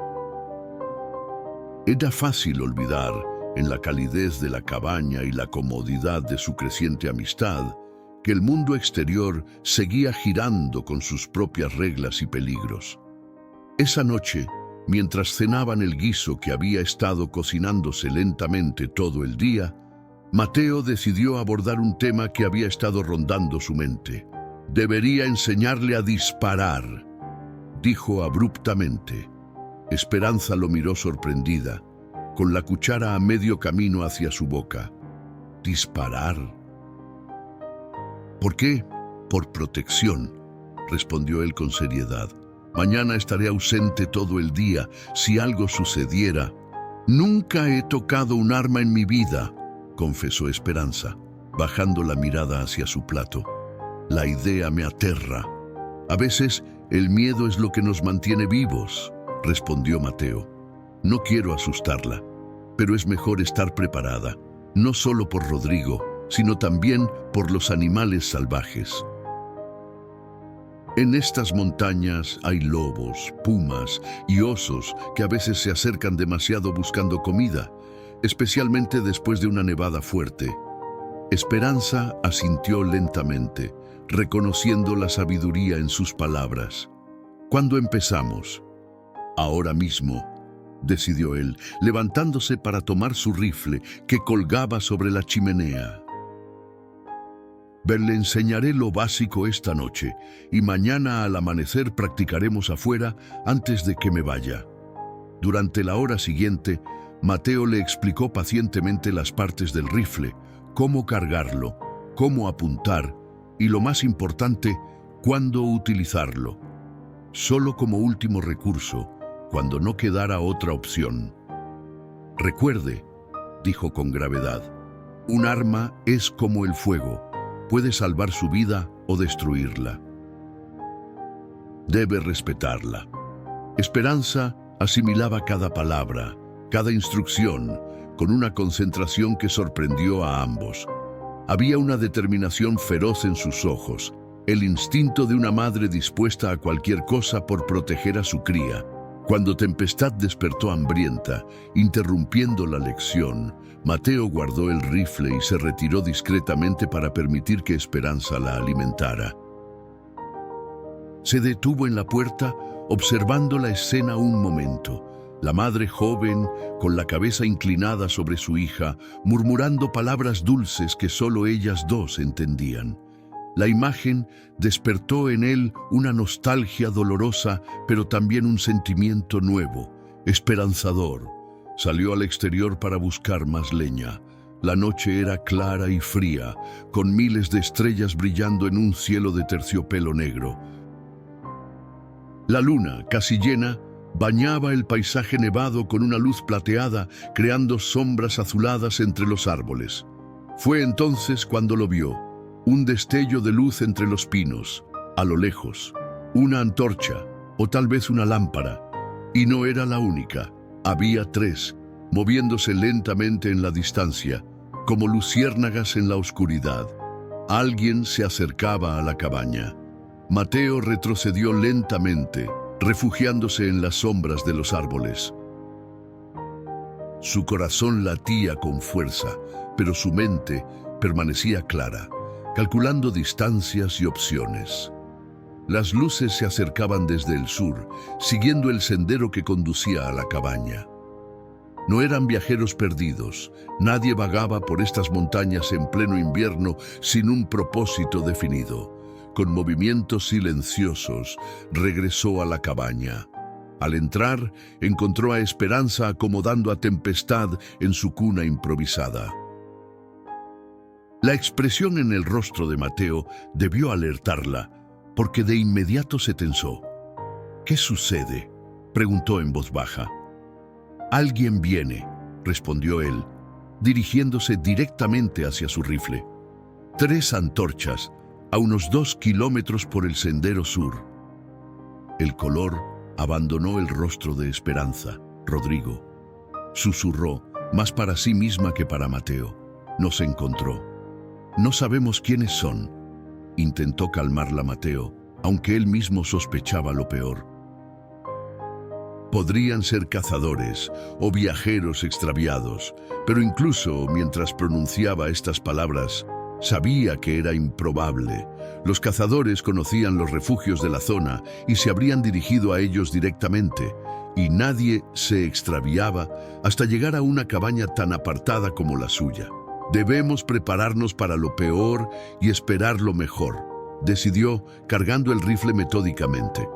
[SPEAKER 1] Era fácil olvidar, en la calidez de la cabaña y la comodidad de su creciente amistad, que el mundo exterior seguía girando con sus propias reglas y peligros. Esa noche, mientras cenaban el guiso que había estado cocinándose lentamente todo el día, Mateo decidió abordar un tema que había estado rondando su mente. «Debería enseñarle a disparar», dijo abruptamente. Esperanza lo miró sorprendida, con la cuchara a medio camino hacia su boca. «¿Disparar? ¿Por qué?» «Por protección», respondió él con seriedad. «Mañana estaré ausente todo el día. Si algo sucediera...» «Nunca he tocado un arma en mi vida», confesó Esperanza, bajando la mirada hacia su plato. «La idea me aterra. A veces el miedo es lo que nos mantiene vivos», respondió Mateo. «No quiero asustarla, pero es mejor estar preparada, no solo por Rodrigo, sino también por los animales salvajes. En estas montañas hay lobos, pumas y osos que a veces se acercan demasiado buscando comida, especialmente después de una nevada fuerte». Esperanza asintió lentamente, reconociendo la sabiduría en sus palabras. «¿Cuándo empezamos?» «Ahora mismo», decidió él, levantándose para tomar su rifle que colgaba sobre la chimenea. «Le enseñaré lo básico esta noche y mañana al amanecer practicaremos afuera antes de que me vaya». Durante la hora siguiente, Mateo le explicó pacientemente las partes del rifle, cómo cargarlo, cómo apuntar y, lo más importante, cuándo utilizarlo. Solo como último recurso, cuando no quedara otra opción. «Recuerde», dijo con gravedad, «un arma es como el fuego, puede salvar su vida o destruirla. Debe respetarla». Esperanza asimilaba cada palabra, cada instrucción, con una concentración que sorprendió a ambos. Había una determinación feroz en sus ojos, el instinto de una madre dispuesta a cualquier cosa por proteger a su cría. Cuando Tempestad despertó hambrienta, interrumpiendo la lección, Mateo guardó el rifle y se retiró discretamente para permitir que Esperanza la alimentara. Se detuvo en la puerta, observando la escena un momento. La madre joven, con la cabeza inclinada sobre su hija, murmurando palabras dulces que solo ellas dos entendían. La imagen despertó en él una nostalgia dolorosa, pero también un sentimiento nuevo, esperanzador. Salió al exterior para buscar más leña. La noche era clara y fría, con miles de estrellas brillando en un cielo de terciopelo negro. La luna, casi llena, bañaba el paisaje nevado con una luz plateada, creando sombras azuladas entre los árboles. Fue entonces cuando lo vio, un destello de luz entre los pinos, a lo lejos, una antorcha o tal vez una lámpara. Y no era la única, había tres, moviéndose lentamente en la distancia, como luciérnagas en la oscuridad. Alguien se acercaba a la cabaña. Mateo retrocedió lentamente, refugiándose en las sombras de los árboles. Su corazón latía con fuerza, pero su mente permanecía clara, calculando distancias y opciones. Las luces se acercaban desde el sur, siguiendo el sendero que conducía a la cabaña. No eran viajeros perdidos, nadie vagaba por estas montañas en pleno invierno sin un propósito definido. Con movimientos silenciosos, regresó a la cabaña. Al entrar, encontró a Esperanza acomodando a Tempestad en su cuna improvisada. La expresión en el rostro de Mateo debió alertarla, porque de inmediato se tensó. «¿Qué sucede?», preguntó en voz baja. «Alguien viene», respondió él. dirigiéndose directamente hacia su rifle. 3 antorchas, a unos 2 kilómetros por el sendero sur. El color abandonó el rostro de Esperanza. Rodrigo susurró, más para sí misma que para Mateo. Nos encontró. No sabemos quiénes son. Intentó calmarla Mateo, aunque él mismo sospechaba lo peor. Podrían ser cazadores o viajeros extraviados, pero incluso mientras pronunciaba estas palabras, sabía que era improbable. Los cazadores conocían los refugios de la zona y se habrían dirigido a ellos directamente, y nadie se extraviaba hasta llegar a una cabaña tan apartada como la suya. Debemos prepararnos para lo peor y esperar lo mejor, decidió, cargando el rifle metódicamente.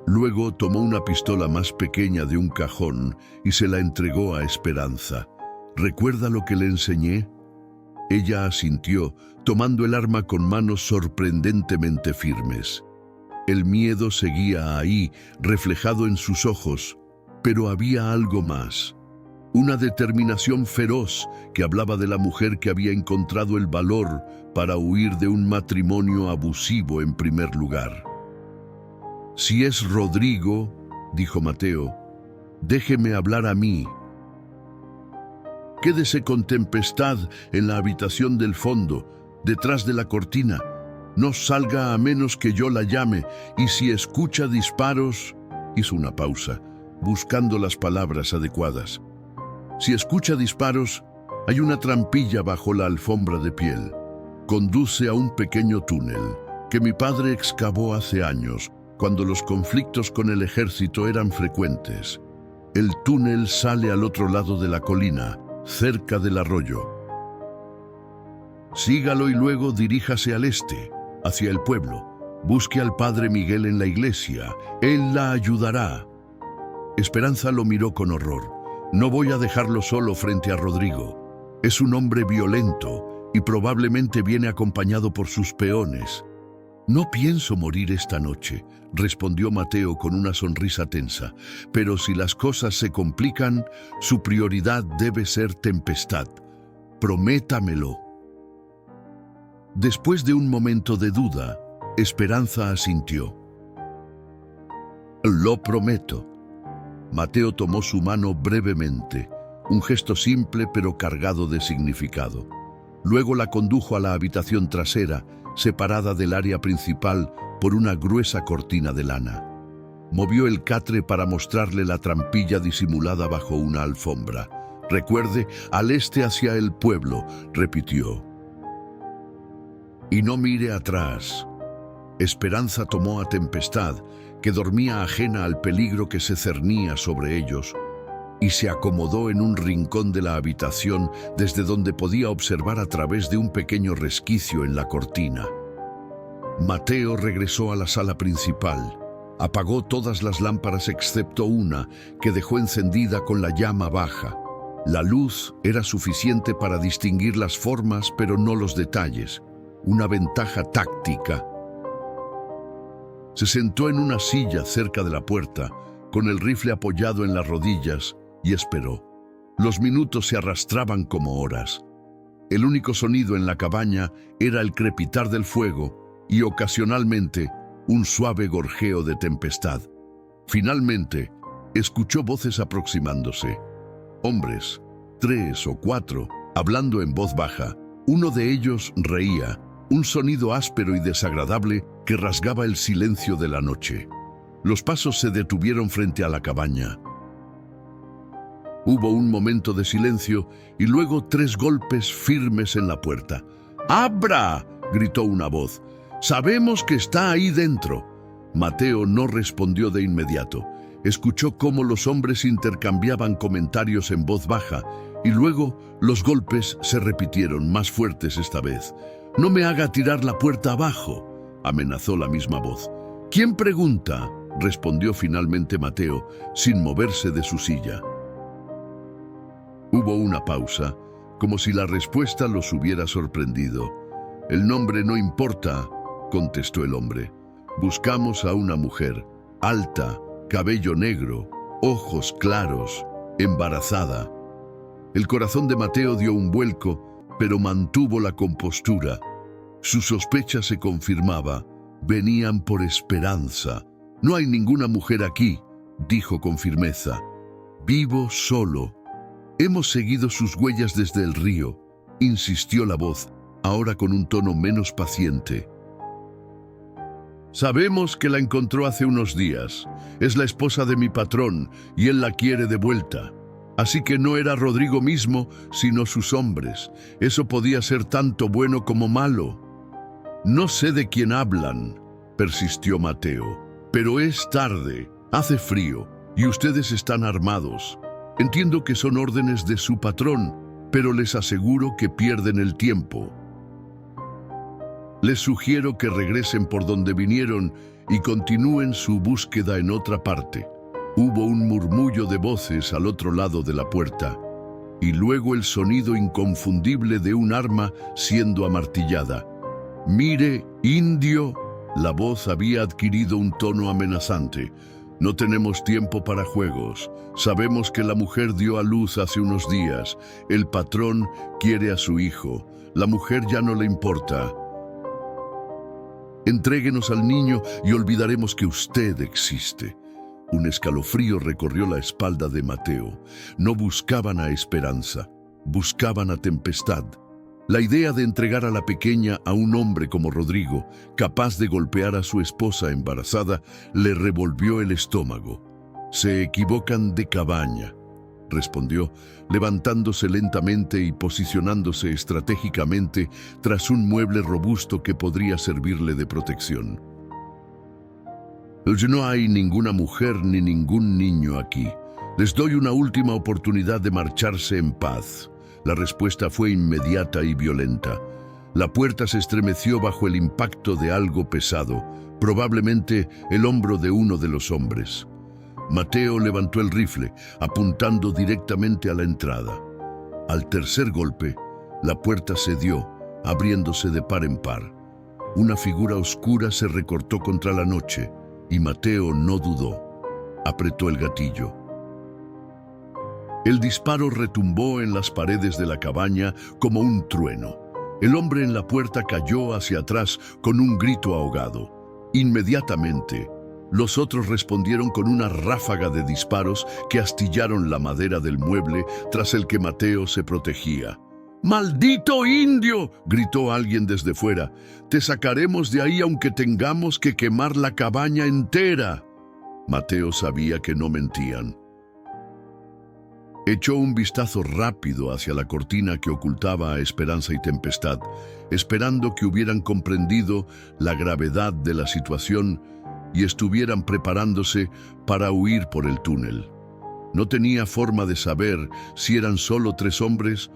[SPEAKER 1] Luego tomó una pistola más pequeña de un cajón y se la entregó a Esperanza. ¿Recuerda lo que le enseñé? Ella asintió, tomando el arma con manos sorprendentemente firmes. El miedo seguía ahí, reflejado en sus ojos, pero había algo más. Una determinación feroz que hablaba de la mujer que había encontrado el valor para huir de un matrimonio abusivo en primer lugar. Si es Rodrigo, dijo Mateo, déjeme hablar a mí. Quédese con Tempestad en la habitación del fondo, detrás de la cortina. No salga a menos que yo la llame, y si escucha disparos... Hizo una pausa, buscando las palabras adecuadas. Si escucha disparos, hay una trampilla bajo la alfombra de piel. Conduce a un pequeño túnel que mi padre excavó hace años, cuando los conflictos con el ejército eran frecuentes. El túnel sale al otro lado de la colina, cerca del arroyo. Sígalo y luego diríjase al este, hacia el pueblo. Busque al padre Miguel en la iglesia. Él la ayudará. Esperanza lo miró con horror. No voy a dejarlo solo frente a Rodrigo. Es un hombre violento y probablemente viene acompañado por sus peones. No pienso morir esta noche, respondió Mateo con una sonrisa tensa. Pero si las cosas se complican, su prioridad debe ser Tempestad. Prométamelo. Después de un momento de duda, Esperanza asintió. Lo prometo. Mateo tomó su mano brevemente, un gesto simple pero cargado de significado. Luego la condujo a la habitación trasera, separada del área principal por una gruesa cortina de lana. Movió el catre para mostrarle la trampilla disimulada bajo una alfombra. Recuerde, al este hacia el pueblo, repitió. Y no mire atrás. Esperanza tomó a Tempestad, que dormía ajena al peligro que se cernía sobre ellos, y se acomodó en un rincón de la habitación desde donde podía observar a través de un pequeño resquicio en la cortina. Mateo regresó a la sala principal. Apagó todas las lámparas excepto una, que dejó encendida con la llama baja. La luz era suficiente para distinguir las formas, pero no los detalles. Una ventaja táctica. Se sentó en una silla cerca de la puerta, con el rifle apoyado en las rodillas, y esperó. Los minutos se arrastraban como horas. El único sonido en la cabaña era el crepitar del fuego y ocasionalmente un suave gorjeo de Tempestad. Finalmente, escuchó voces aproximándose. Hombres, 3 o 4, hablando en voz baja. Uno de ellos reía, un sonido áspero y desagradable que rasgaba el silencio de la noche. Los pasos se detuvieron frente a la cabaña. Hubo un momento de silencio y luego 3 golpes firmes en la puerta. ¡Abra!, gritó una voz. ¡Sabemos que está ahí dentro! Mateo no respondió de inmediato. Escuchó cómo los hombres intercambiaban comentarios en voz baja y luego los golpes se repitieron, más fuertes esta vez. «No me haga tirar la puerta abajo», amenazó la misma voz. «¿Quién pregunta?», respondió finalmente Mateo, sin moverse de su silla. Hubo una pausa, como si la respuesta los hubiera sorprendido. «El nombre no importa», contestó el hombre. «Buscamos a una mujer, alta, cabello negro, ojos claros, embarazada». El corazón de Mateo dio un vuelco, pero mantuvo la compostura. Su sospecha se confirmaba. Venían por Esperanza. «No hay ninguna mujer aquí», dijo con firmeza. «Vivo solo». «Hemos seguido sus huellas desde el río», insistió la voz, ahora con un tono menos paciente. «Sabemos que la encontró hace unos días. Es la esposa de mi patrón y él la quiere de vuelta. Así que no era Rodrigo mismo, sino sus hombres. Eso podía ser tanto bueno como malo». «No sé de quién hablan», persistió Mateo, «pero es tarde, hace frío y ustedes están armados. Entiendo que son órdenes de su patrón, pero les aseguro que pierden el tiempo. Les sugiero que regresen por donde vinieron y continúen su búsqueda en otra parte». Hubo un murmullo de voces al otro lado de la puerta, y luego el sonido inconfundible de un arma siendo amartillada. «Mire, indio», la voz había adquirido un tono amenazante. «No tenemos tiempo para juegos. Sabemos que la mujer dio a luz hace unos días. El patrón quiere a su hijo. La mujer ya no le importa. Entréguenos al niño y olvidaremos que usted existe». Un escalofrío recorrió la espalda de Mateo. No buscaban a Esperanza, buscaban a Tempestad. La idea de entregar a la pequeña a un hombre como Rodrigo, capaz de golpear a su esposa embarazada, le revolvió el estómago. «Se equivocan de cabaña», respondió, levantándose lentamente y posicionándose estratégicamente tras un mueble robusto que podría servirle de protección. «No hay ninguna mujer ni ningún niño aquí. Les doy una última oportunidad de marcharse en paz». La respuesta fue inmediata y violenta. La puerta se estremeció bajo el impacto de algo pesado, probablemente el hombro de uno de los hombres. Mateo levantó el rifle, apuntando directamente a la entrada. Al tercer golpe, la puerta cedió, abriéndose de par en par. Una figura oscura se recortó contra la noche, y Mateo no dudó. Apretó el gatillo. El disparo retumbó en las paredes de la cabaña como un trueno. El hombre en la puerta cayó hacia atrás con un grito ahogado. Inmediatamente, los otros respondieron con una ráfaga de disparos que astillaron la madera del mueble tras el que Mateo se protegía. «¡Maldito indio!», gritó alguien desde fuera. «Te sacaremos de ahí aunque tengamos que quemar la cabaña entera». Mateo sabía que no mentían. Echó un vistazo rápido hacia la cortina que ocultaba a Esperanza y Tempestad, esperando que hubieran comprendido la gravedad de la situación y estuvieran preparándose para huir por el túnel. No tenía forma de saber si eran solo 3 hombres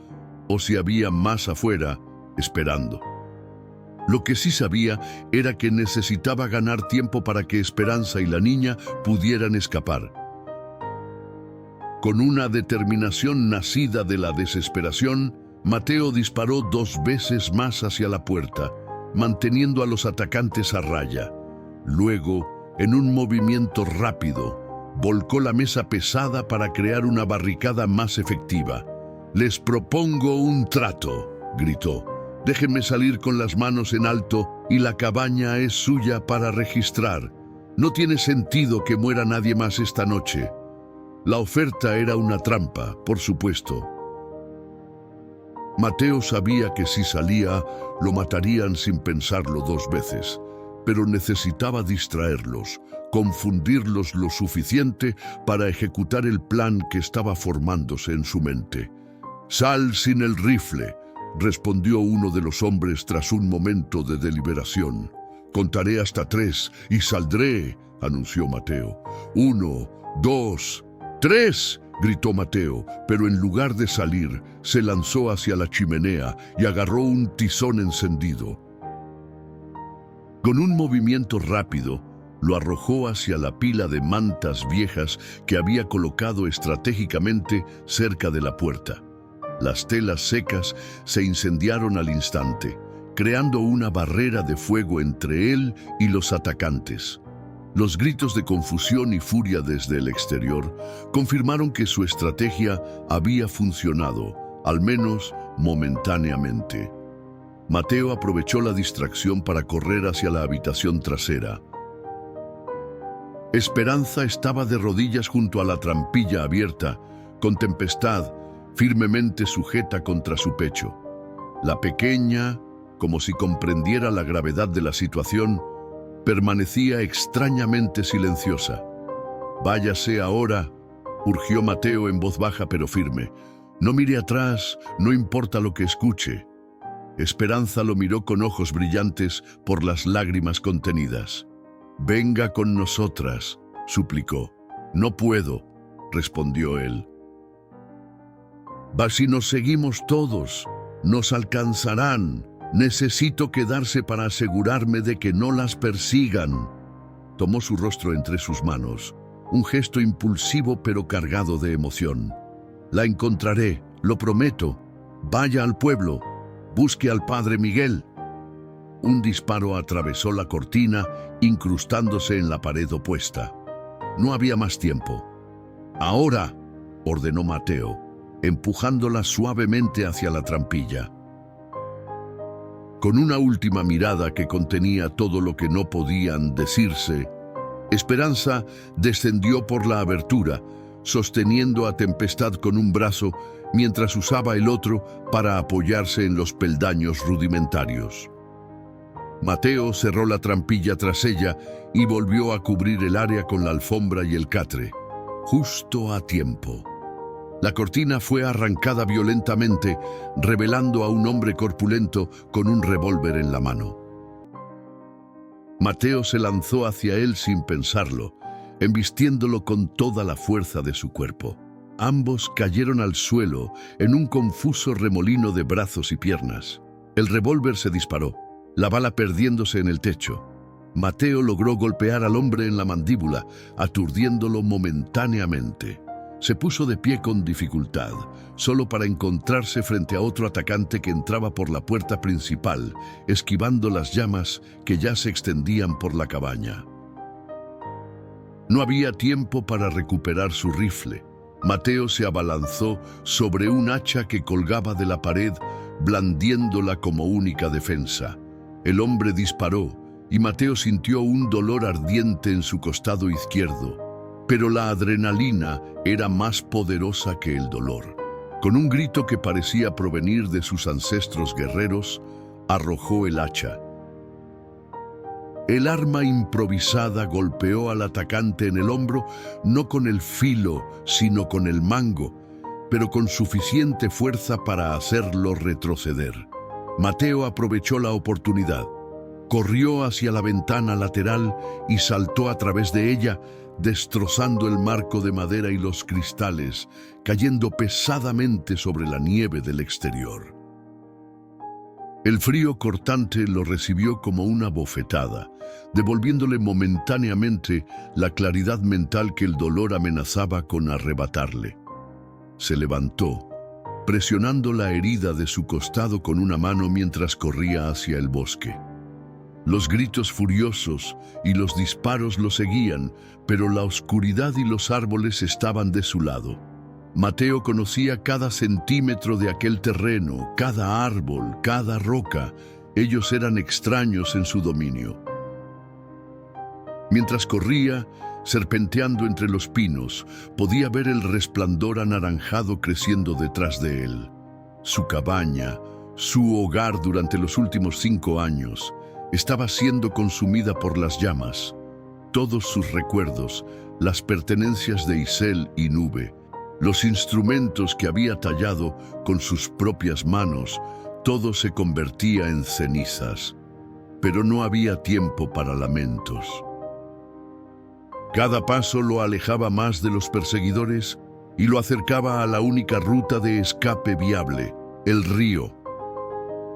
[SPEAKER 1] o si había más afuera esperando. Lo que sí sabía era que necesitaba ganar tiempo para que Esperanza y la niña pudieran escapar. Con una determinación nacida de la desesperación, Mateo disparó 2 veces más hacia la puerta, manteniendo a los atacantes a raya. Luego, en un movimiento rápido, volcó la mesa pesada para crear una barricada más efectiva. «Les propongo un trato», gritó. «Déjenme salir con las manos en alto y la cabaña es suya para registrar. No tiene sentido que muera nadie más esta noche». La oferta era una trampa, por supuesto. Mateo sabía que si salía, lo matarían sin pensarlo 2 veces, pero necesitaba distraerlos, confundirlos lo suficiente para ejecutar el plan que estaba formándose en su mente. «Sal sin el rifle», respondió uno de los hombres tras un momento de deliberación. «Contaré hasta 3 y saldré», anunció Mateo. «1, 2, 3», gritó Mateo, pero en lugar de salir, se lanzó hacia la chimenea y agarró un tizón encendido. Con un movimiento rápido, lo arrojó hacia la pila de mantas viejas que había colocado estratégicamente cerca de la puerta. Las telas secas se incendiaron al instante, creando una barrera de fuego entre él y los atacantes. Los gritos de confusión y furia desde el exterior confirmaron que su estrategia había funcionado, al menos momentáneamente. Mateo aprovechó la distracción para correr hacia la habitación trasera. Esperanza estaba de rodillas junto a la trampilla abierta, con Tempestad firmemente sujeta contra su pecho. La pequeña, como si comprendiera la gravedad de la situación, permanecía extrañamente silenciosa. «Váyase ahora», urgió Mateo en voz baja pero firme. «No mire atrás, no importa lo que escuche». Esperanza lo miró con ojos brillantes por las lágrimas contenidas. «Venga con nosotras», suplicó. «No puedo», respondió él. «Si nos seguimos todos, nos alcanzarán. Necesito quedarse para asegurarme de que no las persigan». Tomó su rostro entre sus manos, un gesto impulsivo pero cargado de emoción. «La encontraré, lo prometo. Vaya al pueblo, busque al padre Miguel». Un disparo atravesó la cortina, incrustándose en la pared opuesta. No había más tiempo. «Ahora», ordenó Mateo, empujándola suavemente hacia la trampilla. Con una última mirada que contenía todo lo que no podían decirse, Esperanza descendió por la abertura, sosteniendo a Tempestad con un brazo mientras usaba el otro para apoyarse en los peldaños rudimentarios. Mateo cerró la trampilla tras ella y volvió a cubrir el área con la alfombra y el catre, justo a tiempo. La cortina fue arrancada violentamente, revelando a un hombre corpulento con un revólver en la mano. Mateo se lanzó hacia él sin pensarlo, embistiéndolo con toda la fuerza de su cuerpo. Ambos cayeron al suelo en un confuso remolino de brazos y piernas. El revólver se disparó, la bala perdiéndose en el techo. Mateo logró golpear al hombre en la mandíbula, aturdiéndolo momentáneamente. Se puso de pie con dificultad, solo para encontrarse frente a otro atacante que entraba por la puerta principal, esquivando las llamas que ya se extendían por la cabaña. No había tiempo para recuperar su rifle. Mateo se abalanzó sobre un hacha que colgaba de la pared, blandiéndola como única defensa. El hombre disparó y Mateo sintió un dolor ardiente en su costado izquierdo. Pero la adrenalina era más poderosa que el dolor. Con un grito que parecía provenir de sus ancestros guerreros, arrojó el hacha. El arma improvisada golpeó al atacante en el hombro, no con el filo, sino con el mango, pero con suficiente fuerza para hacerlo retroceder. Mateo aprovechó la oportunidad. Corrió hacia la ventana lateral y saltó a través de ella, destrozando el marco de madera y los cristales, cayendo pesadamente sobre la nieve del exterior. El frío cortante lo recibió como una bofetada, devolviéndole momentáneamente la claridad mental que el dolor amenazaba con arrebatarle. Se levantó, presionando la herida de su costado con una mano mientras corría hacia el bosque. Los gritos furiosos y los disparos lo seguían, pero la oscuridad y los árboles estaban de su lado. Mateo conocía cada centímetro de aquel terreno, cada árbol, cada roca. Ellos eran extraños en su dominio. Mientras corría, serpenteando entre los pinos, podía ver el resplandor anaranjado creciendo detrás de él. Su cabaña, su hogar durante los últimos 5 años, estaba siendo consumida por las llamas. Todos sus recuerdos, las pertenencias de Isel y Nube, los instrumentos que había tallado con sus propias manos, todo se convertía en cenizas. Pero no había tiempo para lamentos. Cada paso lo alejaba más de los perseguidores y lo acercaba a la única ruta de escape viable, el río.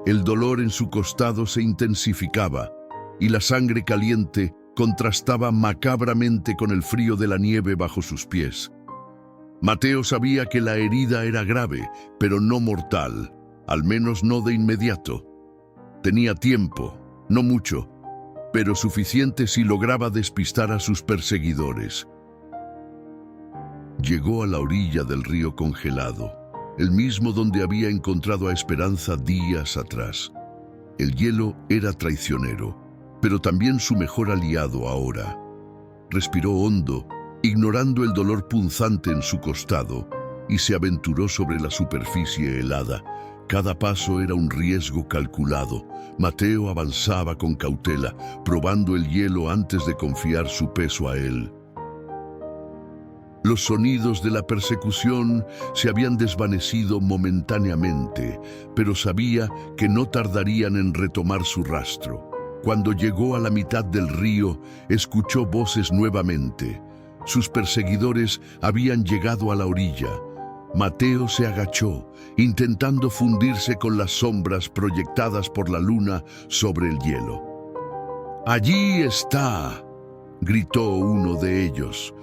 [SPEAKER 1] El dolor en su costado se intensificaba y la sangre caliente contrastaba macabramente con el frío de la nieve bajo sus pies. Mateo sabía que la herida era grave, pero no mortal, al menos no de inmediato. Tenía tiempo, no mucho. pero suficiente si lograba despistar a sus perseguidores. Llegó a la orilla del río congelado, el mismo donde había encontrado a Esperanza días atrás. El hielo era traicionero, pero también su mejor aliado ahora. Respiró hondo, ignorando el dolor punzante en su costado, y se aventuró sobre la superficie helada. Cada paso era un riesgo calculado. Mateo avanzaba con cautela, probando el hielo antes de confiar su peso a él. Los sonidos de la persecución se habían desvanecido momentáneamente, pero sabía que no tardarían en retomar su rastro. Cuando llegó a la mitad del río, escuchó voces nuevamente. Sus perseguidores habían llegado a la orilla. Mateo se agachó, intentando fundirse con las sombras proyectadas por la luna sobre el hielo. «¡Allí está!», gritó uno de ellos.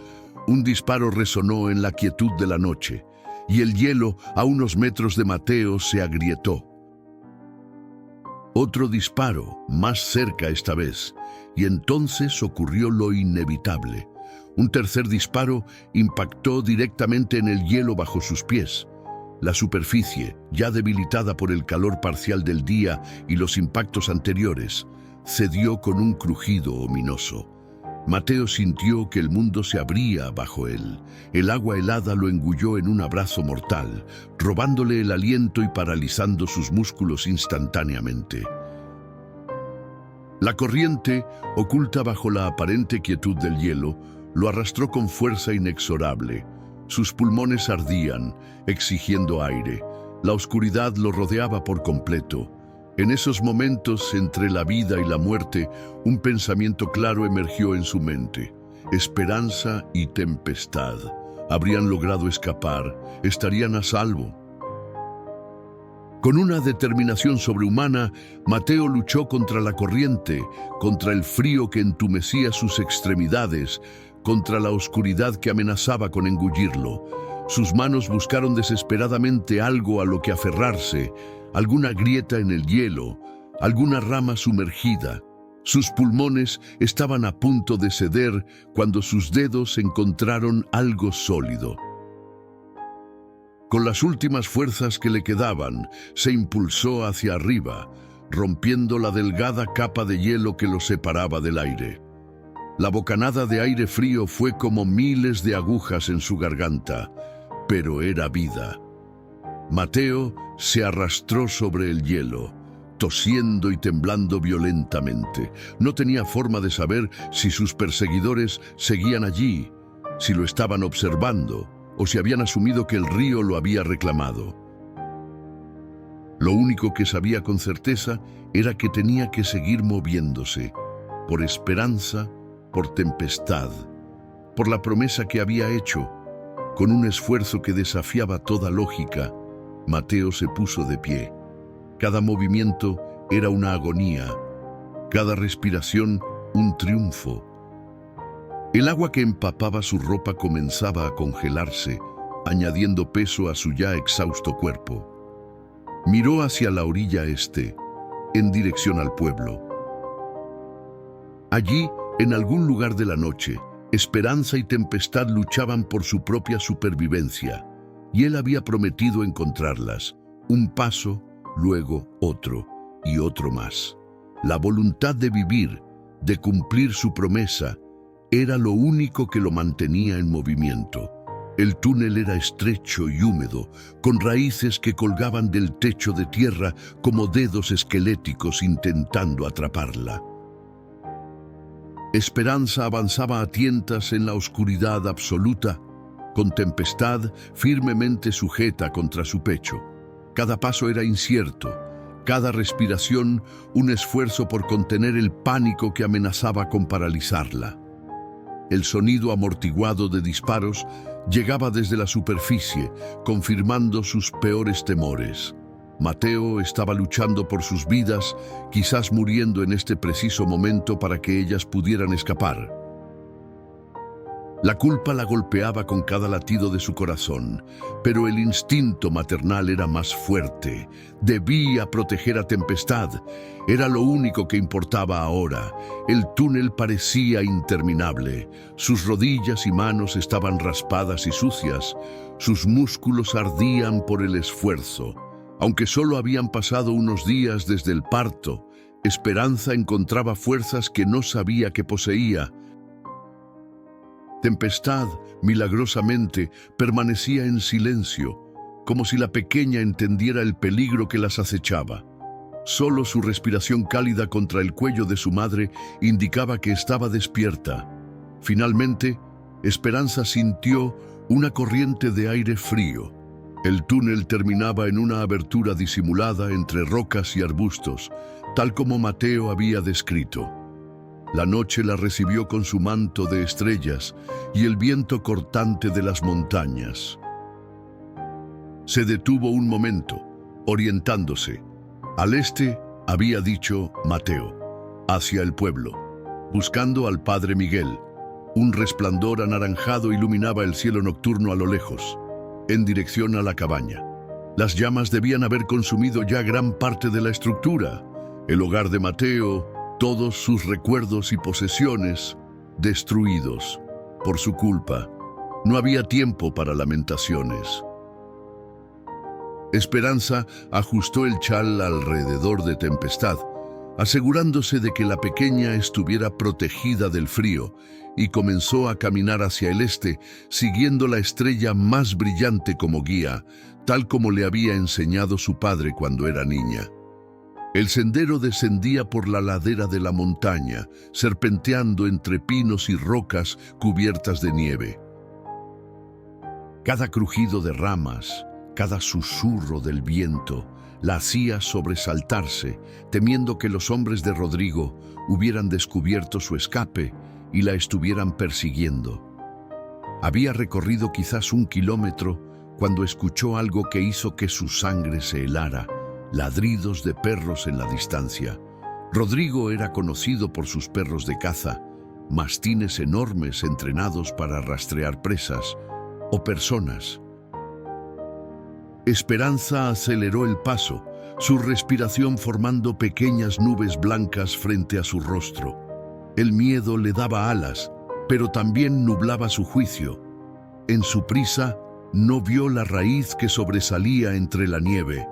[SPEAKER 1] Un disparo resonó en la quietud de la noche, y el hielo a unos metros de Mateo se agrietó. Otro disparo, más cerca esta vez, y entonces ocurrió lo inevitable. Un tercer disparo impactó directamente en el hielo bajo sus pies. La superficie, ya debilitada por el calor parcial del día y los impactos anteriores, cedió con un crujido ominoso. Mateo sintió que el mundo se abría bajo él. El agua helada lo engulló en un abrazo mortal, robándole el aliento y paralizando sus músculos instantáneamente. La corriente, oculta bajo la aparente quietud del hielo, lo arrastró con fuerza inexorable. Sus pulmones ardían, exigiendo aire. La oscuridad lo rodeaba por completo. En esos momentos, entre la vida y la muerte, un pensamiento claro emergió en su mente. Esperanza y tempestad. Habrían logrado escapar, estarían a salvo. Con una determinación sobrehumana, Mateo luchó contra la corriente, contra el frío que entumecía sus extremidades, contra la oscuridad que amenazaba con engullirlo. Sus manos buscaron desesperadamente algo a lo que aferrarse, alguna grieta en el hielo, alguna rama sumergida. Sus pulmones estaban a punto de ceder cuando sus dedos encontraron algo sólido. Con las últimas fuerzas que le quedaban, se impulsó hacia arriba, rompiendo la delgada capa de hielo que lo separaba del aire. La bocanada de aire frío fue como miles de agujas en su garganta, pero era vida. Mateo se arrastró sobre el hielo, tosiendo y temblando violentamente. No tenía forma de saber si sus perseguidores seguían allí, si lo estaban observando, o si habían asumido que el río lo había reclamado. Lo único que sabía con certeza era que tenía que seguir moviéndose, por esperanza, por tempestad, por la promesa que había hecho. Con un esfuerzo que desafiaba toda lógica, Mateo se puso de pie. Cada movimiento era una agonía, cada respiración un triunfo. El agua que empapaba su ropa comenzaba a congelarse, añadiendo peso a su ya exhausto cuerpo. Miró hacia la orilla este, en dirección al pueblo. Allí, en algún lugar de la noche, Esperanza y Tempestad luchaban por su propia supervivencia, y él había prometido encontrarlas. Un paso, luego otro, y otro más. La voluntad de vivir, de cumplir su promesa, era lo único que lo mantenía en movimiento. El túnel era estrecho y húmedo, con raíces que colgaban del techo de tierra como dedos esqueléticos intentando atraparla. Esperanza avanzaba a tientas en la oscuridad absoluta, con Tempestad firmemente sujeta contra su pecho. Cada paso era incierto, cada respiración un esfuerzo por contener el pánico que amenazaba con paralizarla. El sonido amortiguado de disparos llegaba desde la superficie, confirmando sus peores temores. Mateo estaba luchando por sus vidas, quizás muriendo en este preciso momento para que ellas pudieran escapar. La culpa la golpeaba con cada latido de su corazón, pero el instinto maternal era más fuerte. Debía proteger a Tempestad. Era lo único que importaba ahora. El túnel parecía interminable. Sus rodillas y manos estaban raspadas y sucias. Sus músculos ardían por el esfuerzo. Aunque solo habían pasado unos días desde el parto, Esperanza encontraba fuerzas que no sabía que poseía. Tempestad, milagrosamente, permanecía en silencio, como si la pequeña entendiera el peligro que las acechaba. Solo su respiración cálida contra el cuello de su madre indicaba que estaba despierta. Finalmente, Esperanza sintió una corriente de aire frío. El túnel terminaba en una abertura disimulada entre rocas y arbustos, tal como Mateo había descrito. La noche la recibió con su manto de estrellas y el viento cortante de las montañas. Se detuvo un momento, orientándose. Al este, había dicho Mateo, hacia el pueblo, buscando al padre Miguel. Un resplandor anaranjado iluminaba el cielo nocturno a lo lejos, en dirección a la cabaña. Las llamas debían haber consumido ya gran parte de la estructura. El hogar de Mateo, todos sus recuerdos y posesiones, destruidos por su culpa. No había tiempo para lamentaciones. Esperanza ajustó el chal alrededor de Tempestad, asegurándose de que la pequeña estuviera protegida del frío, y comenzó a caminar hacia el este, siguiendo la estrella más brillante como guía, tal como le había enseñado su padre cuando era niña. El sendero descendía por la ladera de la montaña, serpenteando entre pinos y rocas cubiertas de nieve. Cada crujido de ramas, cada susurro del viento, la hacía sobresaltarse, temiendo que los hombres de Rodrigo hubieran descubierto su escape y la estuvieran persiguiendo. Había recorrido quizás 1 kilómetro cuando escuchó algo que hizo que su sangre se helara. Ladridos de perros en la distancia. Rodrigo era conocido por sus perros de caza, mastines enormes entrenados para rastrear presas o personas. Esperanza aceleró el paso, su respiración formando pequeñas nubes blancas frente a su rostro. El miedo le daba alas, pero también nublaba su juicio. En su prisa, no vio la raíz que sobresalía entre la nieve.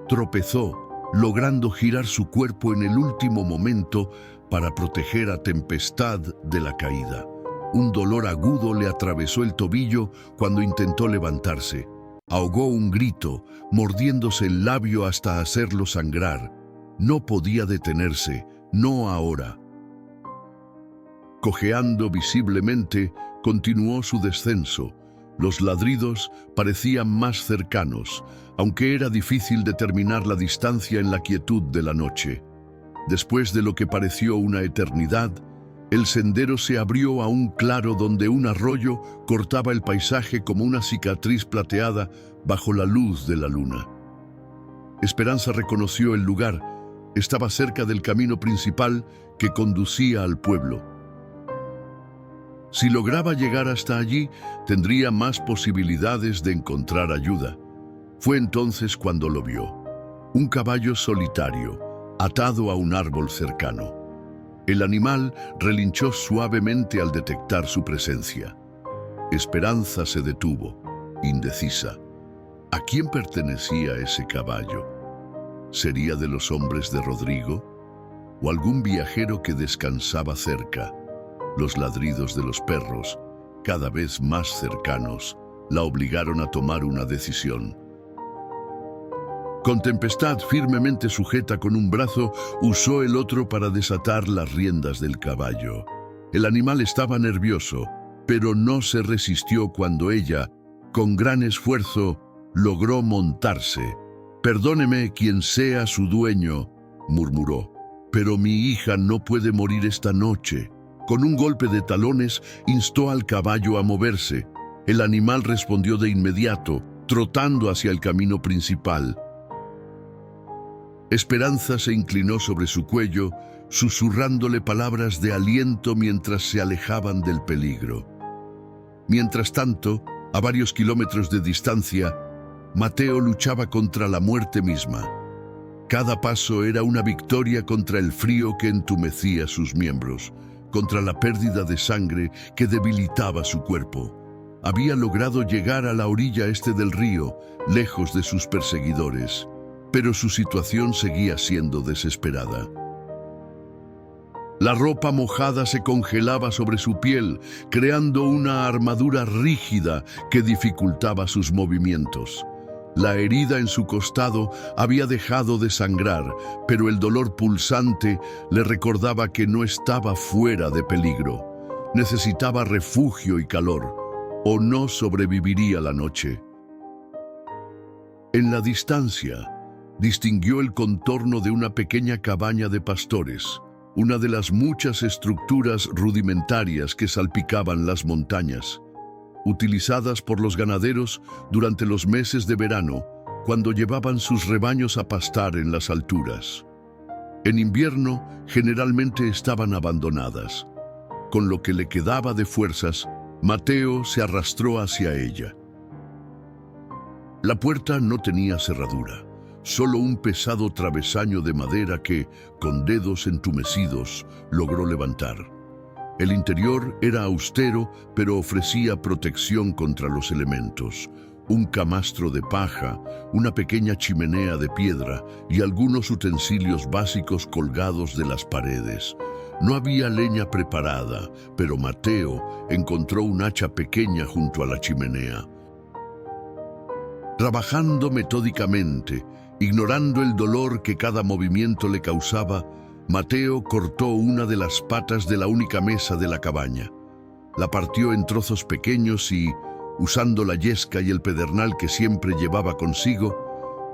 [SPEAKER 1] Tropezó, logrando girar su cuerpo en el último momento para proteger a Tempestad de la caída. Un dolor agudo le atravesó el tobillo cuando intentó levantarse. Ahogó un grito, mordiéndose el labio hasta hacerlo sangrar. No podía detenerse, no ahora. Cojeando visiblemente, continuó su descenso. Los ladridos parecían más cercanos, aunque era difícil determinar la distancia en la quietud de la noche. Después de lo que pareció una eternidad, el sendero se abrió a un claro donde un arroyo cortaba el paisaje como una cicatriz plateada bajo la luz de la luna. Esperanza reconoció el lugar. Estaba cerca del camino principal que conducía al pueblo. Si lograba llegar hasta allí, tendría más posibilidades de encontrar ayuda. Fue entonces cuando lo vio. Un caballo solitario, atado a un árbol cercano. El animal relinchó suavemente al detectar su presencia. Esperanza se detuvo, indecisa. ¿A quién pertenecía ese caballo? ¿Sería de los hombres de Rodrigo? ¿O algún viajero que descansaba cerca? Los ladridos de los perros, cada vez más cercanos, la obligaron a tomar una decisión. Con Tempestad firmemente sujeta con un brazo, usó el otro para desatar las riendas del caballo. El animal estaba nervioso, pero no se resistió cuando ella, con gran esfuerzo, logró montarse. «Perdóneme quien sea su dueño», murmuró, «pero mi hija no puede morir esta noche». Con un golpe de talones, instó al caballo a moverse. El animal respondió de inmediato, trotando hacia el camino principal. Esperanza se inclinó sobre su cuello, susurrándole palabras de aliento mientras se alejaban del peligro. Mientras tanto, a varios kilómetros de distancia, Mateo luchaba contra la muerte misma. Cada paso era una victoria contra el frío que entumecía sus miembros, contra la pérdida de sangre que debilitaba su cuerpo. Había logrado llegar a la orilla este del río, lejos de sus perseguidores, pero su situación seguía siendo desesperada. La ropa mojada se congelaba sobre su piel, creando una armadura rígida que dificultaba sus movimientos. La herida en su costado había dejado de sangrar, pero el dolor pulsante le recordaba que no estaba fuera de peligro. Necesitaba refugio y calor, o no sobreviviría la noche. En la distancia, distinguió el contorno de una pequeña cabaña de pastores, una de las muchas estructuras rudimentarias que salpicaban las montañas, utilizadas por los ganaderos durante los meses de verano, cuando llevaban sus rebaños a pastar en las alturas. En invierno, generalmente estaban abandonadas. Con lo que le quedaba de fuerzas, Mateo se arrastró hacia ella. La puerta no tenía cerradura, solo un pesado travesaño de madera que, con dedos entumecidos, logró levantar. El interior era austero, pero ofrecía protección contra los elementos. Un camastro de paja, una pequeña chimenea de piedra y algunos utensilios básicos colgados de las paredes. No había leña preparada, pero Mateo encontró un hacha pequeña junto a la chimenea. Trabajando metódicamente, ignorando el dolor que cada movimiento le causaba, Mateo cortó una de las patas de la única mesa de la cabaña. La partió en trozos pequeños y, usando la yesca y el pedernal que siempre llevaba consigo,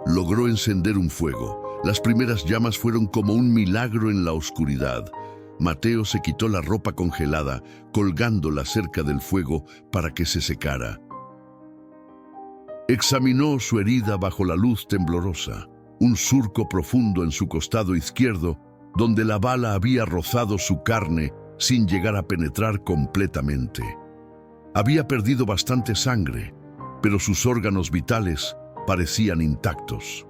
[SPEAKER 1] logró encender un fuego. Las primeras llamas fueron como un milagro en la oscuridad. Mateo se quitó la ropa congelada, colgándola cerca del fuego para que se secara. Examinó su herida bajo la luz temblorosa, un surco profundo en su costado izquierdo, donde la bala había rozado su carne sin llegar a penetrar completamente. Había perdido bastante sangre, pero sus órganos vitales parecían intactos.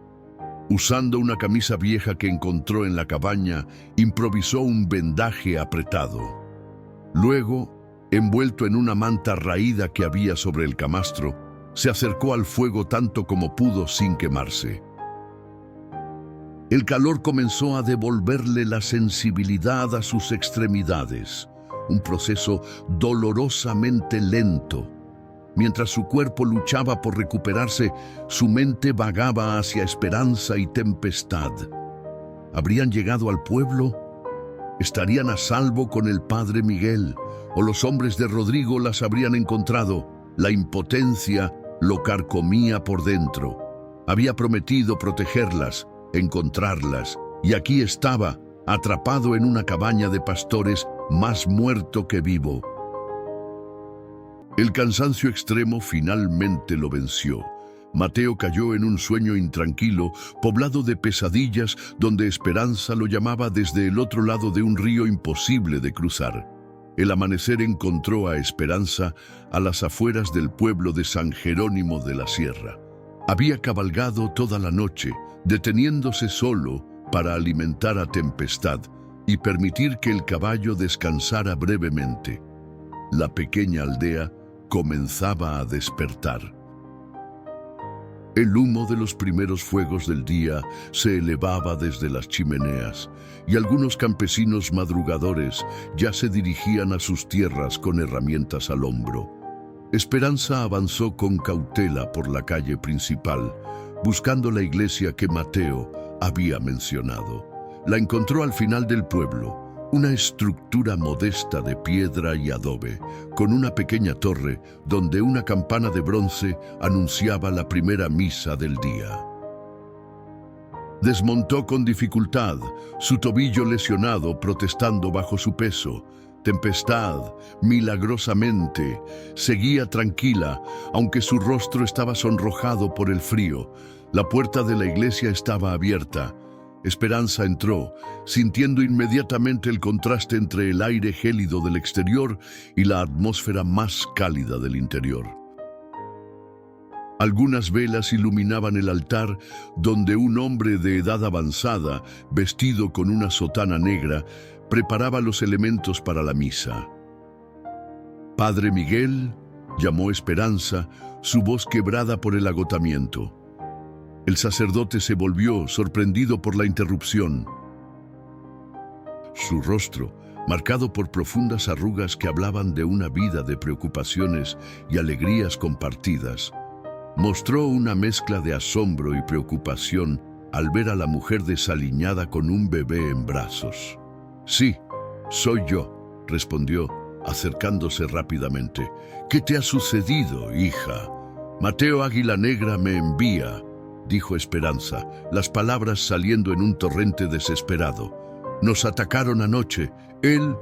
[SPEAKER 1] Usando una camisa vieja que encontró en la cabaña, improvisó un vendaje apretado. Luego, envuelto en una manta raída que había sobre el camastro, se acercó al fuego tanto como pudo sin quemarse. El calor comenzó a devolverle la sensibilidad a sus extremidades, un proceso dolorosamente lento. Mientras su cuerpo luchaba por recuperarse, su mente vagaba hacia esperanza y tempestad. ¿Habrían llegado al pueblo? ¿Estarían a salvo con el padre Miguel? ¿O los hombres de Rodrigo las habrían encontrado? La impotencia lo carcomía por dentro. Había prometido protegerlas, encontrarlas, y aquí estaba, atrapado en una cabaña de pastores, más muerto que vivo. El cansancio extremo finalmente lo venció. Mateo cayó en un sueño intranquilo, poblado de pesadillas, donde Esperanza lo llamaba desde el otro lado de un río imposible de cruzar. El amanecer encontró a Esperanza a las afueras del pueblo de San Jerónimo de la Sierra. Había cabalgado toda la noche, deteniéndose solo para alimentar a Tempestad y permitir que el caballo descansara brevemente. La pequeña aldea comenzaba a despertar. El humo de los primeros fuegos del día se elevaba desde las chimeneas y algunos campesinos madrugadores ya se dirigían a sus tierras con herramientas al hombro. Esperanza avanzó con cautela por la calle principal, buscando la iglesia que Mateo había mencionado. La encontró al final del pueblo, una estructura modesta de piedra y adobe, con una pequeña torre donde una campana de bronce anunciaba la primera misa del día. Desmontó con dificultad, su tobillo lesionado protestando bajo su peso. Tempestad, milagrosamente, seguía tranquila, aunque su rostro estaba sonrojado por el frío. La puerta de la iglesia estaba abierta. Esperanza entró, sintiendo inmediatamente el contraste entre el aire gélido del exterior y la atmósfera más cálida del interior. Algunas velas iluminaban el altar, donde un hombre de edad avanzada, vestido con una sotana negra, preparaba los elementos para la misa. «Padre Miguel», llamó Esperanza, su voz quebrada por el agotamiento. El sacerdote se volvió, sorprendido por la interrupción. Su rostro, marcado por profundas arrugas que hablaban de una vida de preocupaciones y alegrías compartidas, mostró una mezcla de asombro y preocupación al ver a la mujer desaliñada con un bebé en brazos. «Sí, soy yo», respondió, acercándose rápidamente. «¿Qué te ha sucedido, hija?» «Mateo Águila Negra me envía», dijo Esperanza, las palabras saliendo en un torrente desesperado. «Nos atacaron anoche. Él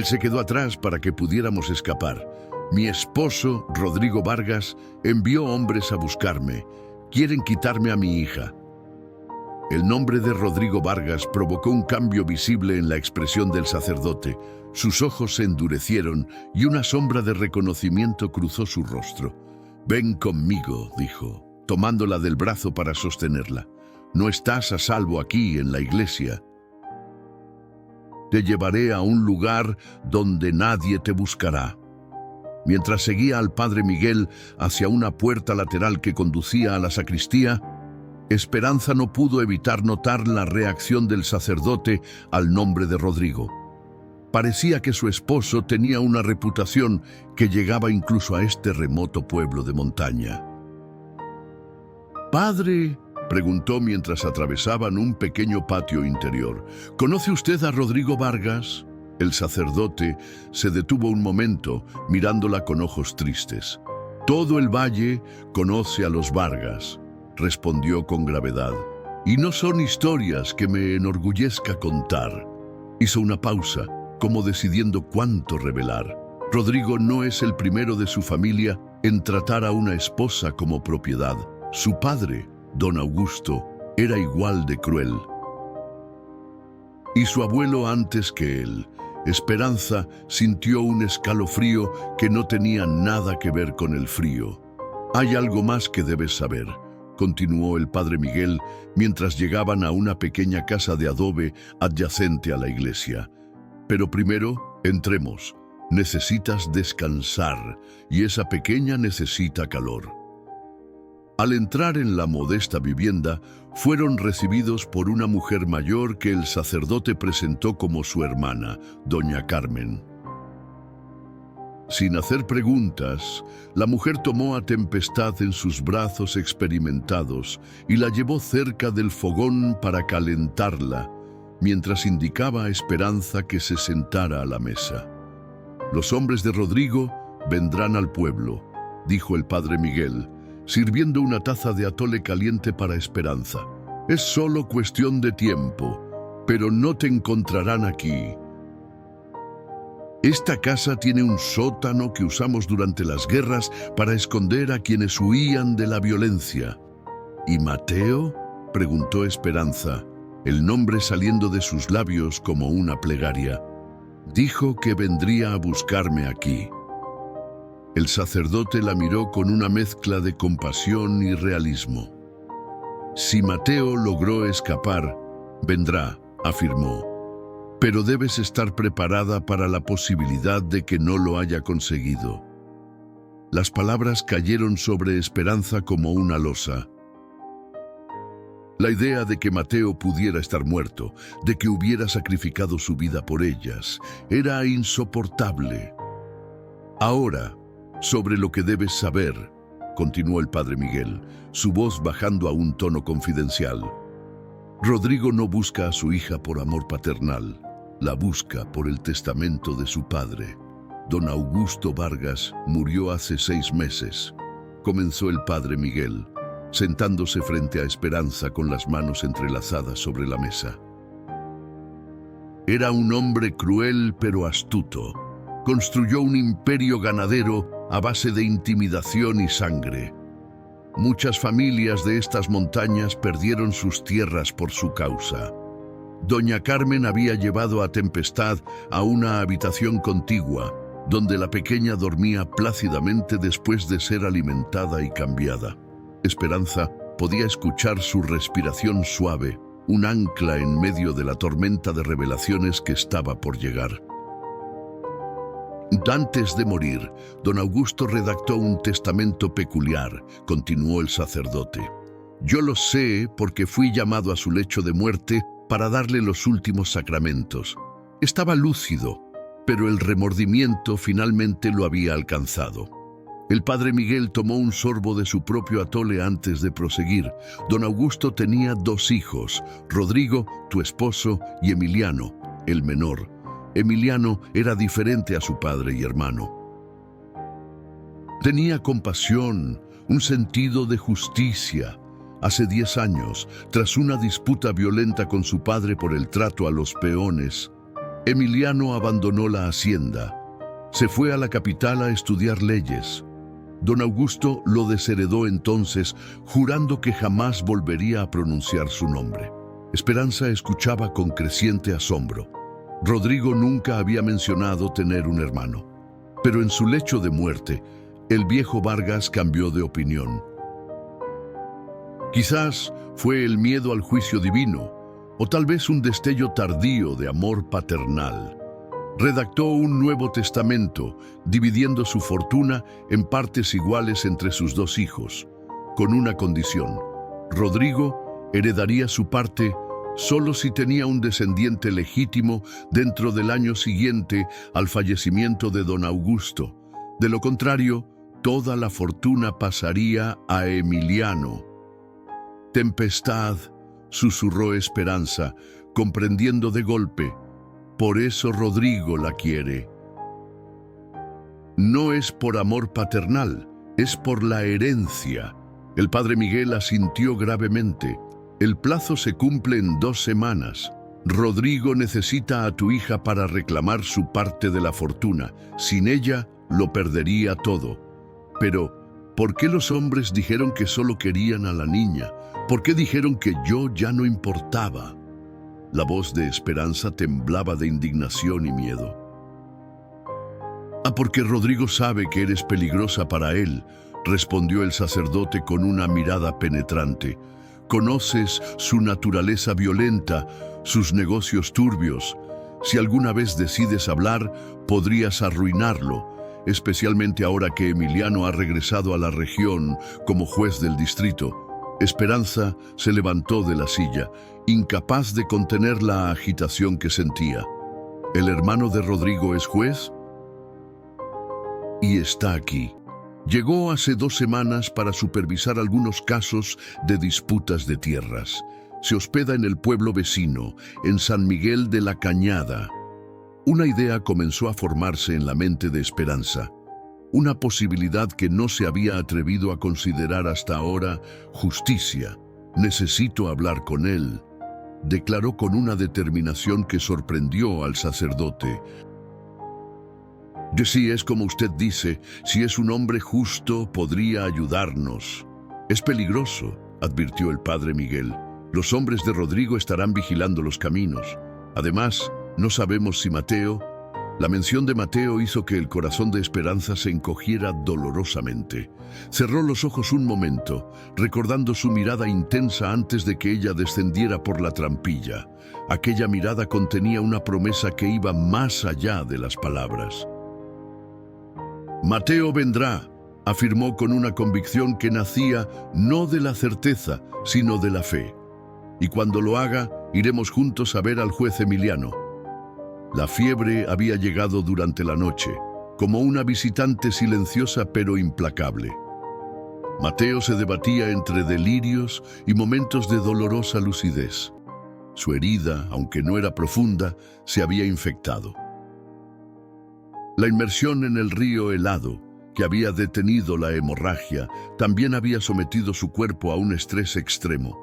[SPEAKER 1] se quedó atrás para que pudiéramos escapar. Mi esposo, Rodrigo Vargas, envió hombres a buscarme. Quieren quitarme a mi hija». El nombre de Rodrigo Vargas provocó un cambio visible en la expresión del sacerdote. Sus ojos se endurecieron y una sombra de reconocimiento cruzó su rostro. «Ven conmigo», dijo, tomándola del brazo para sostenerla. «No estás a salvo aquí en la iglesia. Te llevaré a un lugar donde nadie te buscará». Mientras seguía al padre Miguel hacia una puerta lateral que conducía a la sacristía, Esperanza no pudo evitar notar la reacción del sacerdote al nombre de Rodrigo. Parecía que su esposo tenía una reputación que llegaba incluso a este remoto pueblo de montaña. «Padre», preguntó mientras atravesaban un pequeño patio interior, «¿conoce usted a Rodrigo Vargas?» El sacerdote se detuvo un momento, mirándola con ojos tristes. «Todo el valle conoce a los Vargas», respondió con gravedad, «y no son historias que me enorgullezca contar». Hizo una pausa, como decidiendo cuánto revelar. Rodrigo no es el primero de su familia en tratar a una esposa como propiedad. Su padre, don Augusto, era igual de cruel. Y su abuelo antes que él. Esperanza sintió un escalofrío que no tenía nada que ver con el frío. «Hay algo más que debes saber», continuó el padre Miguel mientras llegaban a una pequeña casa de adobe adyacente a la iglesia. «Pero primero, entremos. Necesitas descansar y esa pequeña necesita calor». Al entrar en la modesta vivienda, fueron recibidos por una mujer mayor que el sacerdote presentó como su hermana, doña Carmen. Sin hacer preguntas, la mujer tomó a Tempestad en sus brazos experimentados y la llevó cerca del fogón para calentarla, mientras indicaba a Esperanza que se sentara a la mesa. «Los hombres de Rodrigo vendrán al pueblo», dijo el padre Miguel, sirviendo una taza de atole caliente para Esperanza. «Es solo cuestión de tiempo, pero no te encontrarán aquí. Esta casa tiene un sótano que usamos durante las guerras para esconder a quienes huían de la violencia». «¿Y Mateo?», preguntó Esperanza, el nombre saliendo de sus labios como una plegaria. «Dijo que vendría a buscarme aquí». El sacerdote la miró con una mezcla de compasión y realismo. «Si Mateo logró escapar, vendrá», afirmó. «Pero debes estar preparada para la posibilidad de que no lo haya conseguido». Las palabras cayeron sobre Esperanza como una losa. La idea de que Mateo pudiera estar muerto, de que hubiera sacrificado su vida por ellas, era insoportable. «Ahora, sobre lo que debes saber», continuó el padre Miguel, su voz bajando a un tono confidencial. «Rodrigo no busca a su hija por amor paternal, la busca por el testamento de su padre. Don Augusto Vargas murió hace 6 meses», comenzó el padre Miguel, sentándose frente a Esperanza con las manos entrelazadas sobre la mesa. «Era un hombre cruel pero astuto. Construyó un imperio ganadero a base de intimidación y sangre. Muchas familias de estas montañas perdieron sus tierras por su causa. Doña Carmen había llevado a Tempestad a una habitación contigua, donde la pequeña dormía plácidamente después de ser alimentada y cambiada. Esperanza podía escuchar su respiración suave, un ancla en medio de la tormenta de revelaciones que estaba por llegar. Antes de morir, don Augusto redactó un testamento peculiar, continuó el sacerdote. Yo lo sé porque fui llamado a su lecho de muerte para darle los últimos sacramentos. Estaba lúcido, pero el remordimiento finalmente lo había alcanzado. El padre Miguel tomó un sorbo de su propio atole antes de proseguir. Don Augusto tenía 2 hijos, Rodrigo, tu esposo, y Emiliano, el menor. Emiliano era diferente a su padre y hermano. Tenía compasión, un sentido de justicia. Hace 10 años, tras una disputa violenta con su padre por el trato a los peones, Emiliano abandonó la hacienda. Se fue a la capital a estudiar leyes. Don Augusto lo desheredó entonces, jurando que jamás volvería a pronunciar su nombre. Esperanza escuchaba con creciente asombro. Rodrigo nunca había mencionado tener un hermano. Pero en su lecho de muerte, el viejo Vargas cambió de opinión. Quizás fue el miedo al juicio divino, o tal vez un destello tardío de amor paternal. Redactó un Nuevo Testamento, dividiendo su fortuna en partes iguales entre sus 2 hijos, con una condición. Rodrigo heredaría su parte solo si tenía un descendiente legítimo dentro del año siguiente al fallecimiento de don Augusto. De lo contrario, toda la fortuna pasaría a Emiliano. Tempestad, susurró Esperanza, comprendiendo de golpe. Por eso Rodrigo la quiere. No es por amor paternal, es por la herencia. El padre Miguel asintió gravemente. El plazo se cumple en 2 semanas. Rodrigo necesita a tu hija para reclamar su parte de la fortuna. Sin ella, lo perdería todo. Pero, ¿por qué los hombres dijeron que solo querían a la niña? ¿Por qué dijeron que yo ya no importaba? La voz de Esperanza temblaba de indignación y miedo. Porque Rodrigo sabe que eres peligrosa para él, respondió el sacerdote con una mirada penetrante. Conoces su naturaleza violenta, sus negocios turbios. Si alguna vez decides hablar, podrías arruinarlo, especialmente ahora que Emiliano ha regresado a la región como juez del distrito. Esperanza se levantó de la silla, incapaz de contener la agitación que sentía. ¿El hermano de Rodrigo es juez? Y está aquí. Llegó hace 2 semanas para supervisar algunos casos de disputas de tierras. Se hospeda en el pueblo vecino, en San Miguel de la Cañada. Una idea comenzó a formarse en la mente de Esperanza. Una posibilidad que no se había atrevido a considerar hasta ahora: justicia. Necesito hablar con él, declaró con una determinación que sorprendió al sacerdote. Si es como usted dice, si es un hombre justo, podría ayudarnos. Es peligroso, advirtió el padre Miguel. Los hombres de Rodrigo estarán vigilando los caminos. Además, no sabemos si Mateo... La mención de Mateo hizo que el corazón de Esperanza se encogiera dolorosamente. Cerró los ojos un momento, recordando su mirada intensa antes de que ella descendiera por la trampilla. Aquella mirada contenía una promesa que iba más allá de las palabras. Mateo vendrá, afirmó con una convicción que nacía no de la certeza, sino de la fe. Y cuando lo haga, iremos juntos a ver al juez Emiliano. La fiebre había llegado durante la noche, como una visitante silenciosa pero implacable. Mateo se debatía entre delirios y momentos de dolorosa lucidez. Su herida, aunque no era profunda, se había infectado. La inmersión en el río helado, que había detenido la hemorragia, también había sometido su cuerpo a un estrés extremo.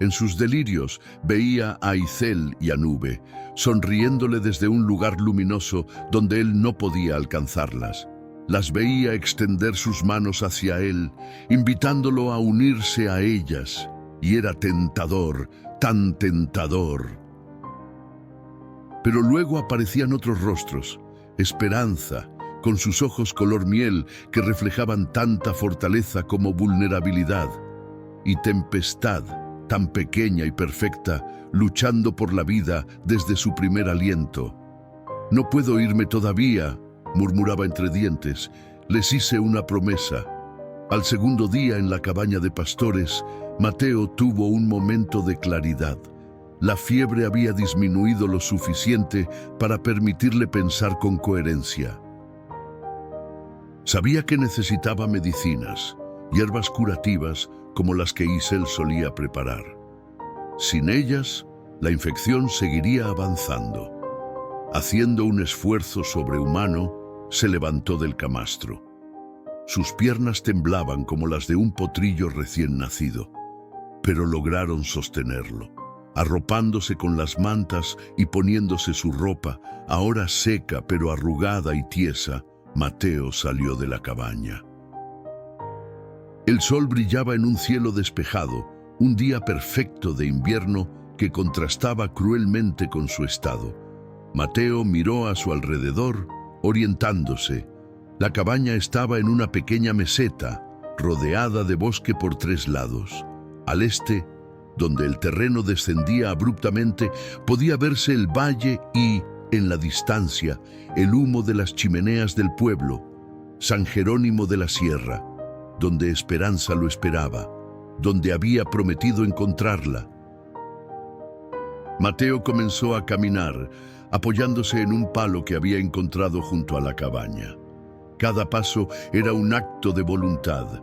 [SPEAKER 1] En sus delirios veía a Icel y a Nube, sonriéndole desde un lugar luminoso donde él no podía alcanzarlas. Las veía extender sus manos hacia él, invitándolo a unirse a ellas, y era tentador, tan tentador. Pero luego aparecían otros rostros, Esperanza, con sus ojos color miel que reflejaban tanta fortaleza como vulnerabilidad, y Tempestad, tan pequeña y perfecta, luchando por la vida desde su primer aliento. «No puedo irme todavía», murmuraba entre dientes. «Les hice una promesa». Al segundo día en la cabaña de pastores, Mateo tuvo un momento de claridad. La fiebre había disminuido lo suficiente para permitirle pensar con coherencia. Sabía que necesitaba medicinas, hierbas curativas como las que Isel solía preparar. Sin ellas, la infección seguiría avanzando. Haciendo un esfuerzo sobrehumano, se levantó del camastro. Sus piernas temblaban como las de un potrillo recién nacido, pero lograron sostenerlo. Arropándose con las mantas y poniéndose su ropa, ahora seca pero arrugada y tiesa, Mateo salió de la cabaña. El sol brillaba en un cielo despejado, un día perfecto de invierno que contrastaba cruelmente con su estado. Mateo miró a su alrededor, orientándose. La cabaña estaba en una pequeña meseta, rodeada de bosque por 3 lados. Al este, donde el terreno descendía abruptamente, podía verse el valle y, en la distancia, el humo de las chimeneas del pueblo, San Jerónimo de la Sierra, donde Esperanza lo esperaba, donde había prometido encontrarla. Mateo comenzó a caminar, apoyándose en un palo que había encontrado junto a la cabaña. Cada paso era un acto de voluntad.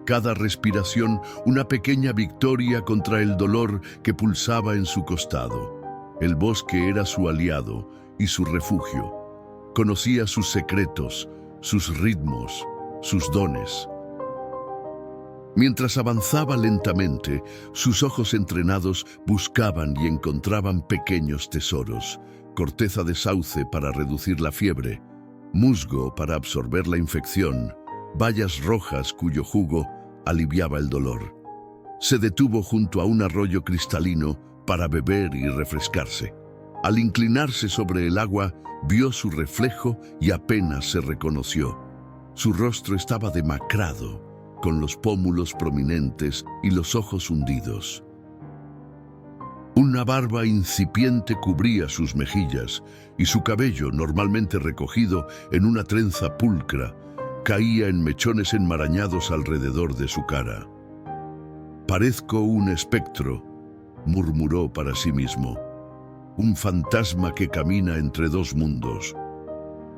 [SPEAKER 1] Cada respiración, una pequeña victoria contra el dolor que pulsaba en su costado. El bosque era su aliado y su refugio. Conocía sus secretos, sus ritmos, sus dones. Mientras avanzaba lentamente, sus ojos entrenados buscaban y encontraban pequeños tesoros: corteza de sauce para reducir la fiebre, musgo para absorber la infección, bayas rojas cuyo jugo aliviaba el dolor. Se detuvo junto a un arroyo cristalino para beber y refrescarse. Al inclinarse sobre el agua, vio su reflejo y apenas se reconoció. Su rostro estaba demacrado, con los pómulos prominentes y los ojos hundidos. Una barba incipiente cubría sus mejillas y su cabello, normalmente recogido en una trenza pulcra, caía en mechones enmarañados alrededor de su cara. «Parezco un espectro», murmuró para sí mismo. «Un fantasma que camina entre 2 mundos».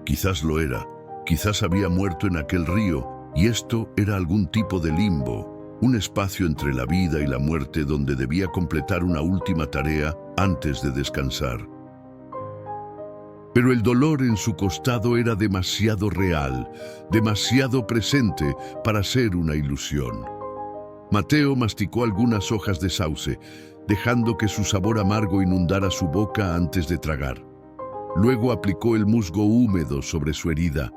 [SPEAKER 1] Quizás lo era, quizás había muerto en aquel río, y esto era algún tipo de limbo, un espacio entre la vida y la muerte donde debía completar una última tarea antes de descansar. Pero el dolor en su costado era demasiado real, demasiado presente para ser una ilusión. Mateo masticó algunas hojas de sauce, dejando que su sabor amargo inundara su boca antes de tragar. Luego aplicó el musgo húmedo sobre su herida,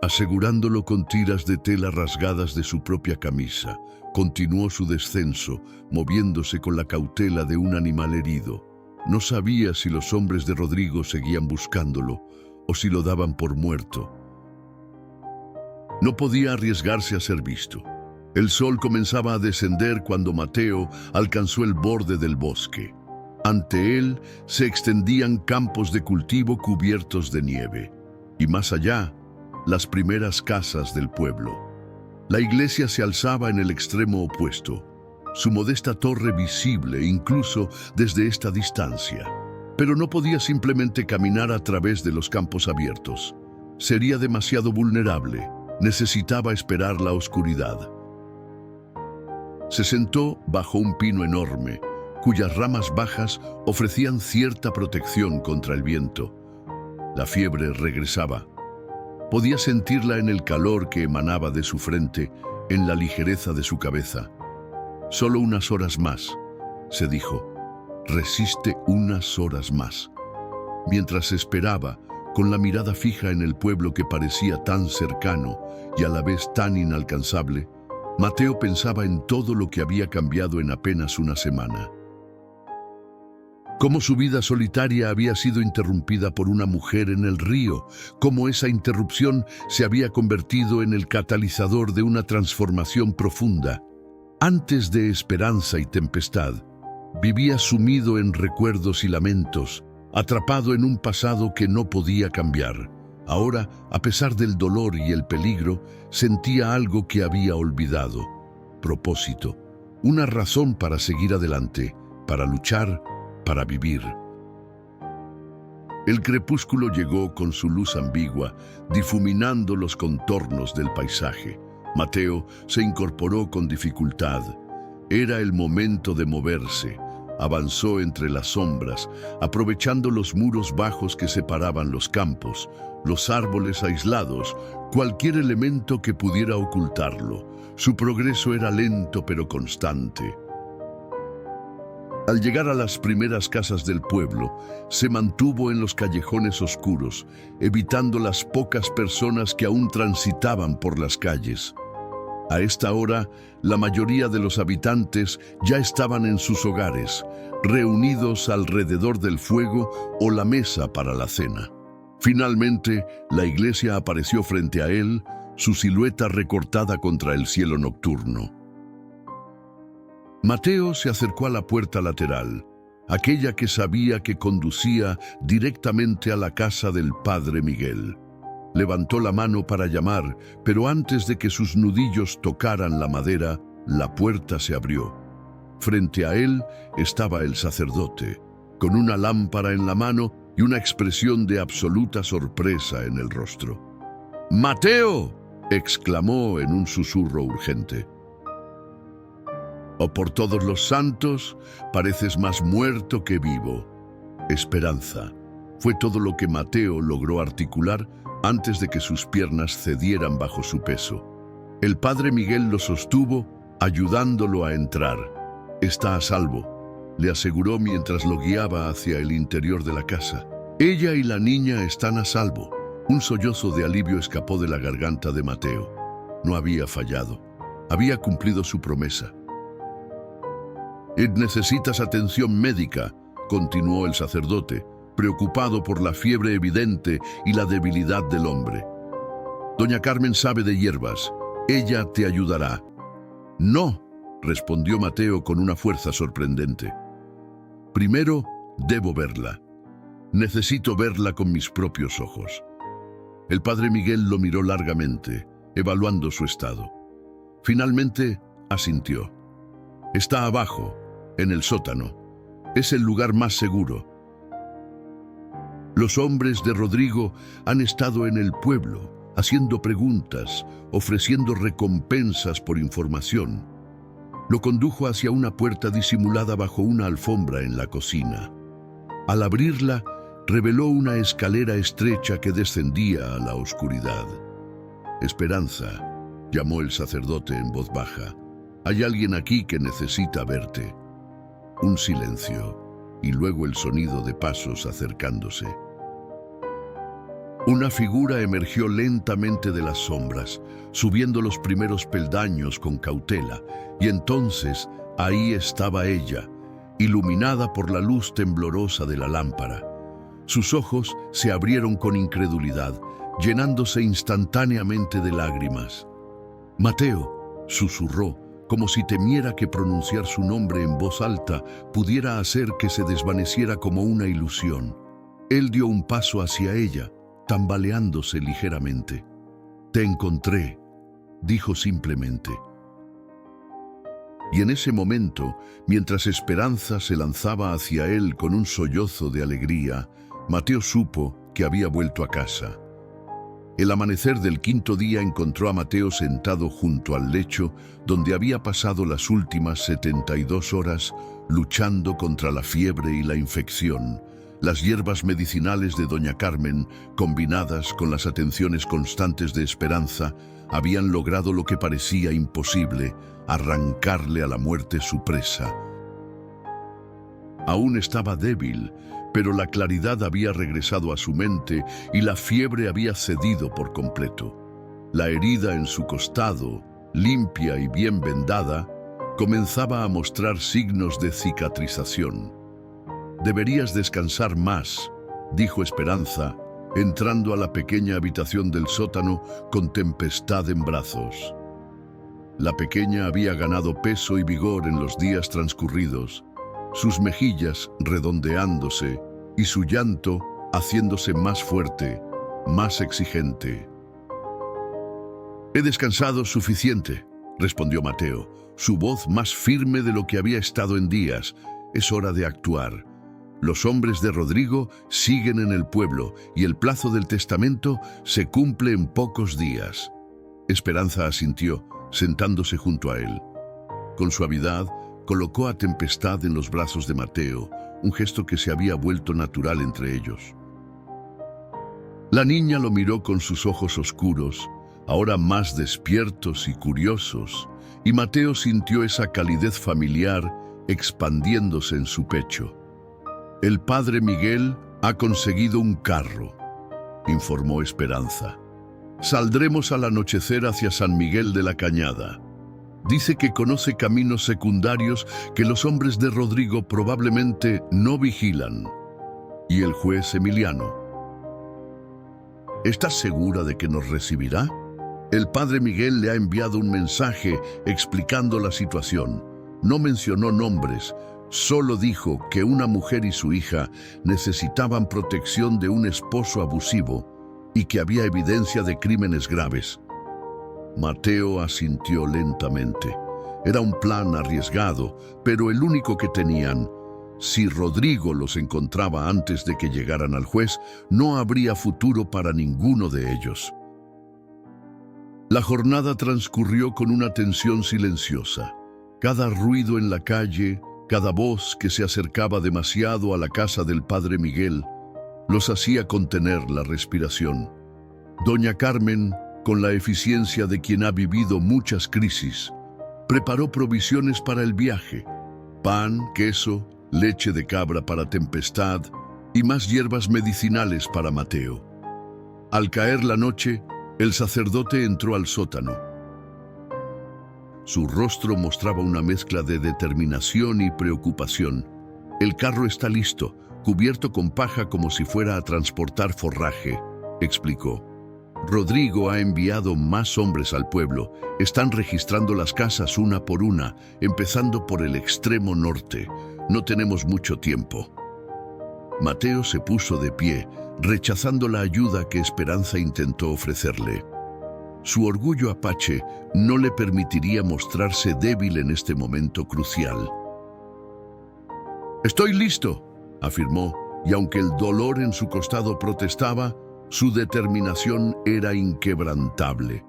[SPEAKER 1] asegurándolo con tiras de tela rasgadas de su propia camisa. Continuó su descenso, moviéndose con la cautela de un animal herido. No sabía si los hombres de Rodrigo seguían buscándolo o si lo daban por muerto. No podía arriesgarse a ser visto. El sol comenzaba a descender cuando Mateo alcanzó el borde del bosque. Ante él se extendían campos de cultivo cubiertos de nieve, y más allá, las primeras casas del pueblo. La iglesia se alzaba en el extremo opuesto, su modesta torre visible incluso desde esta distancia. Pero no podía simplemente caminar a través de los campos abiertos. Sería demasiado vulnerable, necesitaba esperar la oscuridad. Se sentó bajo un pino enorme, cuyas ramas bajas ofrecían cierta protección contra el viento. La fiebre regresaba. Podía sentirla en el calor que emanaba de su frente, en la ligereza de su cabeza. «Solo unas horas más», se dijo. «Resiste unas horas más». Mientras esperaba, con la mirada fija en el pueblo que parecía tan cercano y a la vez tan inalcanzable, Mateo pensaba en todo lo que había cambiado en apenas una semana. Cómo su vida solitaria había sido interrumpida por una mujer en el río, cómo esa interrupción se había convertido en el catalizador de una transformación profunda. Antes de esperanza y tempestad, vivía sumido en recuerdos y lamentos, atrapado en un pasado que no podía cambiar. Ahora, a pesar del dolor y el peligro, sentía algo que había olvidado: propósito, una razón para seguir adelante, para luchar, para vivir. El crepúsculo llegó con su luz ambigua, difuminando los contornos del paisaje. Mateo se incorporó con dificultad. Era el momento de moverse. Avanzó entre las sombras, aprovechando los muros bajos que separaban los campos, los árboles aislados, cualquier elemento que pudiera ocultarlo. Su progreso era lento pero constante. Al llegar a las primeras casas del pueblo, se mantuvo en los callejones oscuros, evitando las pocas personas que aún transitaban por las calles. A esta hora, la mayoría de los habitantes ya estaban en sus hogares, reunidos alrededor del fuego o la mesa para la cena. Finalmente, la iglesia apareció frente a él, su silueta recortada contra el cielo nocturno. Mateo se acercó a la puerta lateral, aquella que sabía que conducía directamente a la casa del padre Miguel. Levantó la mano para llamar, pero antes de que sus nudillos tocaran la madera, la puerta se abrió. Frente a él estaba el sacerdote, con una lámpara en la mano y una expresión de absoluta sorpresa en el rostro. ¡Mateo!, exclamó en un susurro urgente. «Oh, por todos los santos, pareces más muerto que vivo». Esperanza fue todo lo que Mateo logró articular antes de que sus piernas cedieran bajo su peso. El padre Miguel lo sostuvo, ayudándolo a entrar. «Está a salvo», le aseguró mientras lo guiaba hacia el interior de la casa. «Ella y la niña están a salvo». Un sollozo de alivio escapó de la garganta de Mateo. No había fallado. Había cumplido su promesa. «Necesitas atención médica», continuó el sacerdote, preocupado por la fiebre evidente y la debilidad del hombre. «Doña Carmen sabe de hierbas. Ella te ayudará». «No», respondió Mateo con una fuerza sorprendente. «Primero, debo verla. Necesito verla con mis propios ojos». El padre Miguel lo miró largamente, evaluando su estado. Finalmente, asintió. «Está abajo, en el sótano. Es el lugar más seguro». Los hombres de Rodrigo han estado en el pueblo, haciendo preguntas, ofreciendo recompensas por información. Lo condujo hacia una puerta disimulada bajo una alfombra en la cocina. Al abrirla, reveló una escalera estrecha que descendía a la oscuridad. «Esperanza», llamó el sacerdote en voz baja. «Hay alguien aquí que necesita verte». Un silencio, y luego el sonido de pasos acercándose. Una figura emergió lentamente de las sombras, subiendo los primeros peldaños con cautela, y entonces ahí estaba ella, iluminada por la luz temblorosa de la lámpara. Sus ojos se abrieron con incredulidad, llenándose instantáneamente de lágrimas. «Mateo», susurró, como si temiera que pronunciar su nombre en voz alta pudiera hacer que se desvaneciera como una ilusión. Él dio un paso hacia ella, tambaleándose ligeramente. «Te encontré», dijo simplemente. Y en ese momento, mientras Esperanza se lanzaba hacia él con un sollozo de alegría, Mateo supo que había vuelto a casa. El amanecer del quinto día encontró a Mateo sentado junto al lecho donde había pasado las últimas 72 horas luchando contra la fiebre y la infección. Las hierbas medicinales de doña Carmen, combinadas con las atenciones constantes de Esperanza, habían logrado lo que parecía imposible: arrancarle a la muerte su presa. Aún estaba débil, pero la claridad había regresado a su mente y la fiebre había cedido por completo. La herida en su costado, limpia y bien vendada, comenzaba a mostrar signos de cicatrización. «Deberías descansar más», dijo Esperanza, entrando a la pequeña habitación del sótano con Tempestad en brazos. La pequeña había ganado peso y vigor en los días transcurridos, sus mejillas redondeándose y su llanto haciéndose más fuerte, más exigente. «He descansado suficiente», respondió Mateo, su voz más firme de lo que había estado en días. «Es hora de actuar. Los hombres de Rodrigo siguen en el pueblo y el plazo del testamento se cumple en pocos días». Esperanza asintió, sentándose junto a él. Con suavidad, colocó a Tempestad en los brazos de Mateo, un gesto que se había vuelto natural entre ellos. La niña lo miró con sus ojos oscuros, ahora más despiertos y curiosos, y Mateo sintió esa calidez familiar expandiéndose en su pecho. «El padre Miguel ha conseguido un carro», informó Esperanza. «Saldremos al anochecer hacia San Miguel de la Cañada. Dice que conoce caminos secundarios que los hombres de Rodrigo probablemente no vigilan. ¿Y el juez Emiliano? ¿Estás segura de que nos recibirá? El padre Miguel le ha enviado un mensaje explicando la situación. No mencionó nombres, solo dijo que una mujer y su hija necesitaban protección de un esposo abusivo y que había evidencia de crímenes graves». Mateo asintió lentamente. Era un plan arriesgado, pero el único que tenían. Si Rodrigo los encontraba antes de que llegaran al juez, no habría futuro para ninguno de ellos. La jornada transcurrió con una tensión silenciosa. Cada ruido en la calle, cada voz que se acercaba demasiado a la casa del padre Miguel, los hacía contener la respiración. Doña Carmen, con la eficiencia de quien ha vivido muchas crisis, preparó provisiones para el viaje: pan, queso, leche de cabra para Tempestad y más hierbas medicinales para Mateo. Al caer la noche, el sacerdote entró al sótano. Su rostro mostraba una mezcla de determinación y preocupación. «El carro está listo, cubierto con paja como si fuera a transportar forraje», explicó. «Rodrigo ha enviado más hombres al pueblo. Están registrando las casas una por una, empezando por el extremo norte. No tenemos mucho tiempo». Mateo se puso de pie, rechazando la ayuda que Esperanza intentó ofrecerle. Su orgullo apache no le permitiría mostrarse débil en este momento crucial. «Estoy listo», afirmó, y aunque el dolor en su costado protestaba, su determinación era inquebrantable.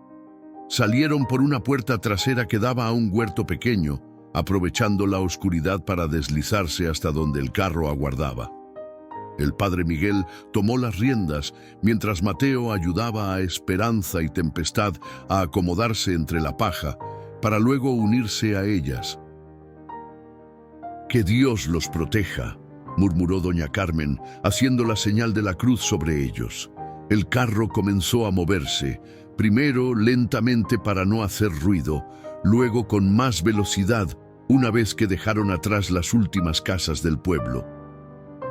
[SPEAKER 1] Salieron por una puerta trasera que daba a un huerto pequeño, aprovechando la oscuridad para deslizarse hasta donde el carro aguardaba. El padre Miguel tomó las riendas mientras Mateo ayudaba a Esperanza y Tempestad a acomodarse entre la paja para luego unirse a ellas. «Que Dios los proteja», murmuró doña Carmen, haciendo la señal de la cruz sobre ellos. El carro comenzó a moverse, primero lentamente para no hacer ruido, luego con más velocidad una vez que dejaron atrás las últimas casas del pueblo.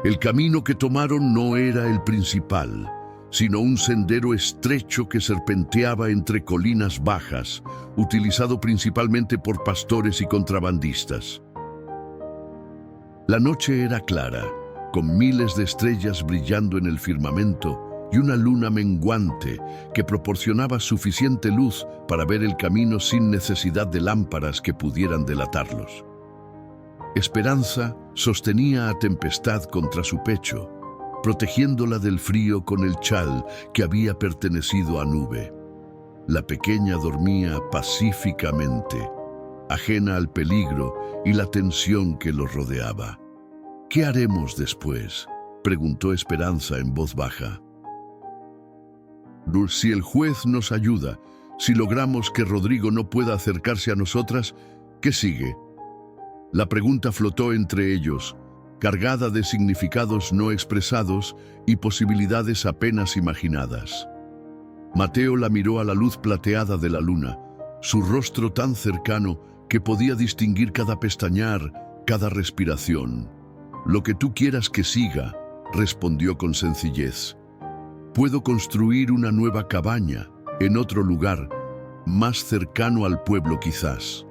[SPEAKER 1] El camino que tomaron no era el principal, sino un sendero estrecho que serpenteaba entre colinas bajas, utilizado principalmente por pastores y contrabandistas. La noche era clara, con miles de estrellas brillando en el firmamento y una luna menguante que proporcionaba suficiente luz para ver el camino sin necesidad de lámparas que pudieran delatarlos. Esperanza sostenía a Tempestad contra su pecho, protegiéndola del frío con el chal que había pertenecido a Nube. La pequeña dormía pacíficamente, ajena al peligro y la tensión que los rodeaba. «¿Qué haremos después?», preguntó Esperanza en voz baja. «Si el juez nos ayuda, si logramos que Rodrigo no pueda acercarse a nosotras, ¿qué sigue?». La pregunta flotó entre ellos, cargada de significados no expresados y posibilidades apenas imaginadas. Mateo la miró a la luz plateada de la luna, su rostro tan cercano que podía distinguir cada pestañear, cada respiración. «Lo que tú quieras que siga», respondió con sencillez. «Puedo construir una nueva cabaña, en otro lugar, más cercano al pueblo quizás.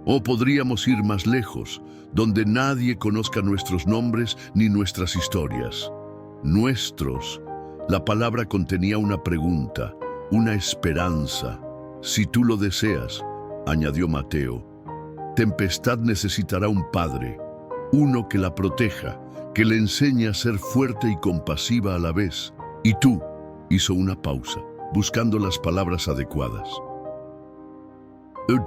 [SPEAKER 1] O podríamos ir más lejos, donde nadie conozca nuestros nombres ni nuestras historias. Nuestros». La palabra contenía una pregunta, una esperanza. «Si tú lo deseas», añadió Mateo. «Tempestad necesitará un padre, uno que la proteja, que le enseñe a ser fuerte y compasiva a la vez. Y tú», hizo una pausa, buscando las palabras adecuadas.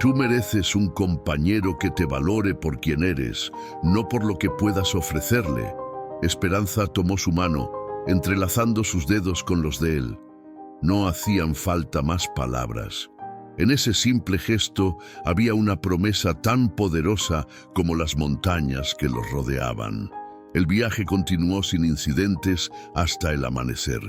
[SPEAKER 1] «Tú mereces un compañero que te valore por quien eres, no por lo que puedas ofrecerle». Esperanza tomó su mano, entrelazando sus dedos con los de él. No hacían falta más palabras. En ese simple gesto había una promesa tan poderosa como las montañas que los rodeaban. El viaje continuó sin incidentes hasta el amanecer.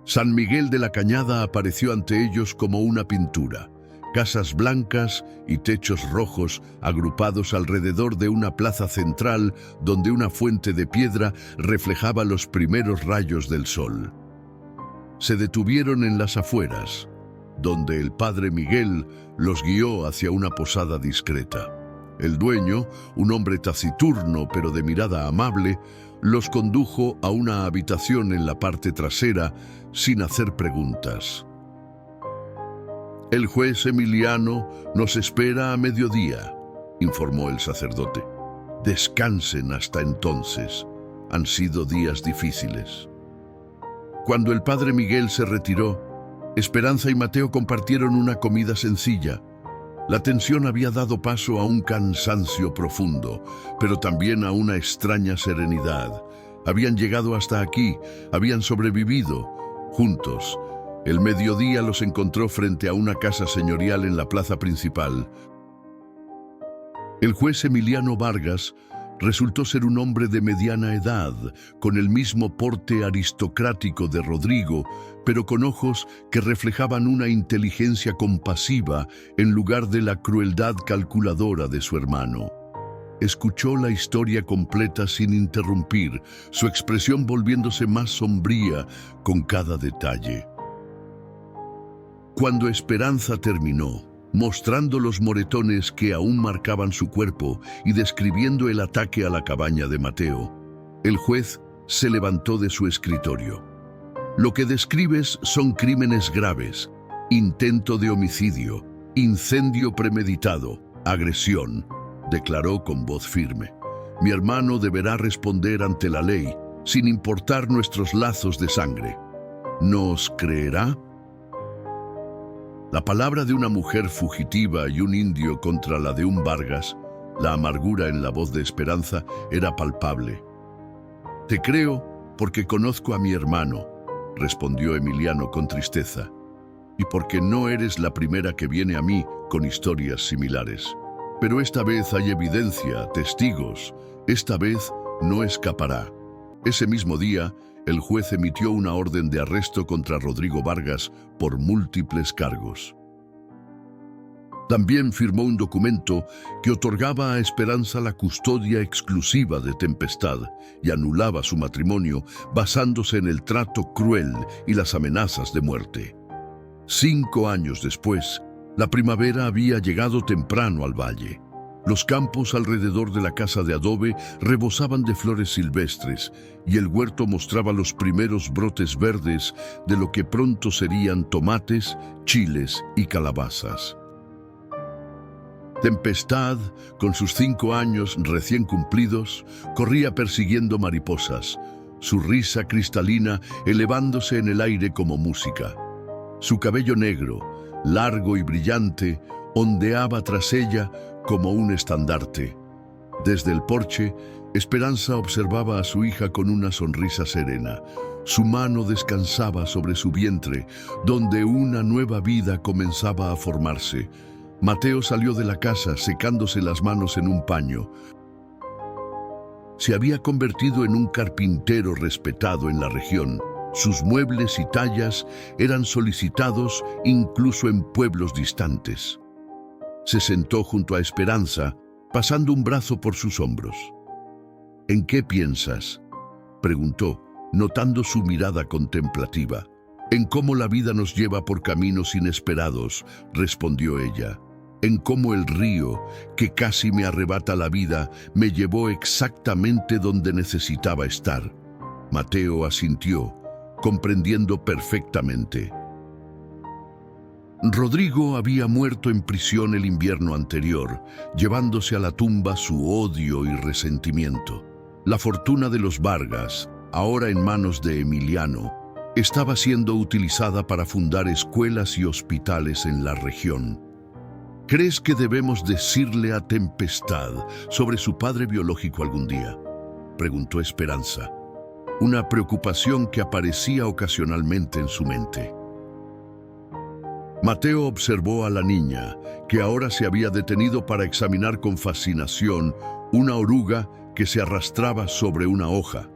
[SPEAKER 1] San Miguel de la Cañada apareció ante ellos como una pintura. Casas blancas y techos rojos agrupados alrededor de una plaza central donde una fuente de piedra reflejaba los primeros rayos del sol. Se detuvieron en las afueras, donde el padre Miguel los guió hacia una posada discreta. El dueño, un hombre taciturno pero de mirada amable, los condujo a una habitación en la parte trasera sin hacer preguntas. «El juez Emiliano nos espera a mediodía», informó el sacerdote. «Descansen hasta entonces. Han sido días difíciles». Cuando el padre Miguel se retiró, Esperanza y Mateo compartieron una comida sencilla. La tensión había dado paso a un cansancio profundo, pero también a una extraña serenidad. Habían llegado hasta aquí, habían sobrevivido, juntos. El mediodía los encontró frente a una casa señorial en la plaza principal. El juez Emiliano Vargas resultó ser un hombre de mediana edad, con el mismo porte aristocrático de Rodrigo, pero con ojos que reflejaban una inteligencia compasiva en lugar de la crueldad calculadora de su hermano. Escuchó la historia completa sin interrumpir, su expresión volviéndose más sombría con cada detalle. Cuando Esperanza terminó, mostrando los moretones que aún marcaban su cuerpo y describiendo el ataque a la cabaña de Mateo, el juez se levantó de su escritorio. «Lo que describes son crímenes graves: intento de homicidio, incendio premeditado, agresión», declaró con voz firme. «Mi hermano deberá responder ante la ley, sin importar nuestros lazos de sangre. ¿Nos creerá?» La palabra de una mujer fugitiva y un indio contra la de un Vargas, la amargura en la voz de Esperanza, era palpable. «Te creo porque conozco a mi hermano», respondió Emiliano con tristeza, «y porque no eres la primera que viene a mí con historias similares. Pero esta vez hay evidencia, testigos. Esta vez no escapará». Ese mismo día, el juez emitió una orden de arresto contra Rodrigo Vargas por múltiples cargos. También firmó un documento que otorgaba a Esperanza la custodia exclusiva de Tempestad y anulaba su matrimonio basándose en el trato cruel y las amenazas de muerte. 5 años después, la primavera había llegado temprano al valle. Los campos alrededor de la casa de adobe rebosaban de flores silvestres y el huerto mostraba los primeros brotes verdes de lo que pronto serían tomates, chiles y calabazas. Tempestad, con sus 5 años recién cumplidos, corría persiguiendo mariposas, su risa cristalina elevándose en el aire como música. Su cabello negro, largo y brillante, ondeaba tras ella como un estandarte. Desde el porche, Esperanza observaba a su hija con una sonrisa serena. Su mano descansaba sobre su vientre, donde una nueva vida comenzaba a formarse. Mateo salió de la casa secándose las manos en un paño. Se había convertido en un carpintero respetado en la región. Sus muebles y tallas eran solicitados incluso en pueblos distantes. Se sentó junto a Esperanza, pasando un brazo por sus hombros. ¿En qué piensas?, preguntó, notando su mirada contemplativa. En cómo la vida nos lleva por caminos inesperados, respondió ella. En cómo el río, que casi me arrebata la vida, me llevó exactamente donde necesitaba estar. Mateo asintió, comprendiendo perfectamente. Rodrigo había muerto en prisión el invierno anterior, llevándose a la tumba su odio y resentimiento. La fortuna de los Vargas, ahora en manos de Emiliano, estaba siendo utilizada para fundar escuelas y hospitales en la región. ¿Crees que debemos decirle a Tempestad sobre su padre biológico algún día?, preguntó Esperanza, una preocupación que aparecía ocasionalmente en su mente. Mateo observó a la niña, que ahora se había detenido para examinar con fascinación una oruga que se arrastraba sobre una hoja.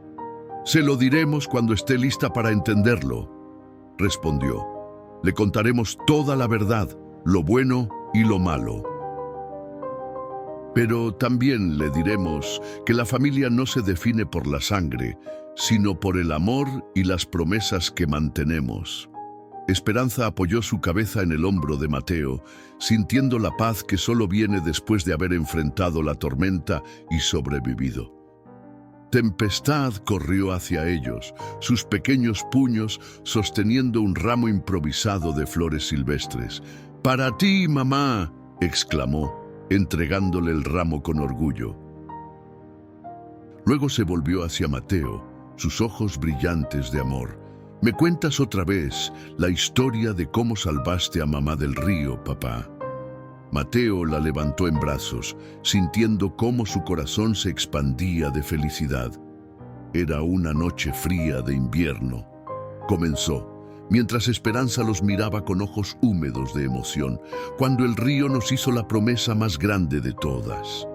[SPEAKER 1] «Se lo diremos cuando esté lista para entenderlo», respondió. «Le contaremos toda la verdad, lo bueno y lo malo. Pero también le diremos que la familia no se define por la sangre, sino por el amor y las promesas que mantenemos». Esperanza apoyó su cabeza en el hombro de Mateo, sintiendo la paz que solo viene después de haber enfrentado la tormenta y sobrevivido. Tempestad corrió hacia ellos, sus pequeños puños sosteniendo un ramo improvisado de flores silvestres. «Para ti, mamá», exclamó, entregándole el ramo con orgullo. Luego se volvió hacia Mateo, sus ojos brillantes de amor. «¿Me cuentas otra vez la historia de cómo salvaste a mamá del río, papá?» Mateo la levantó en brazos, sintiendo cómo su corazón se expandía de felicidad. Era una noche fría de invierno. Comenzó, mientras Esperanza los miraba con ojos húmedos de emoción, cuando el río nos hizo la promesa más grande de todas.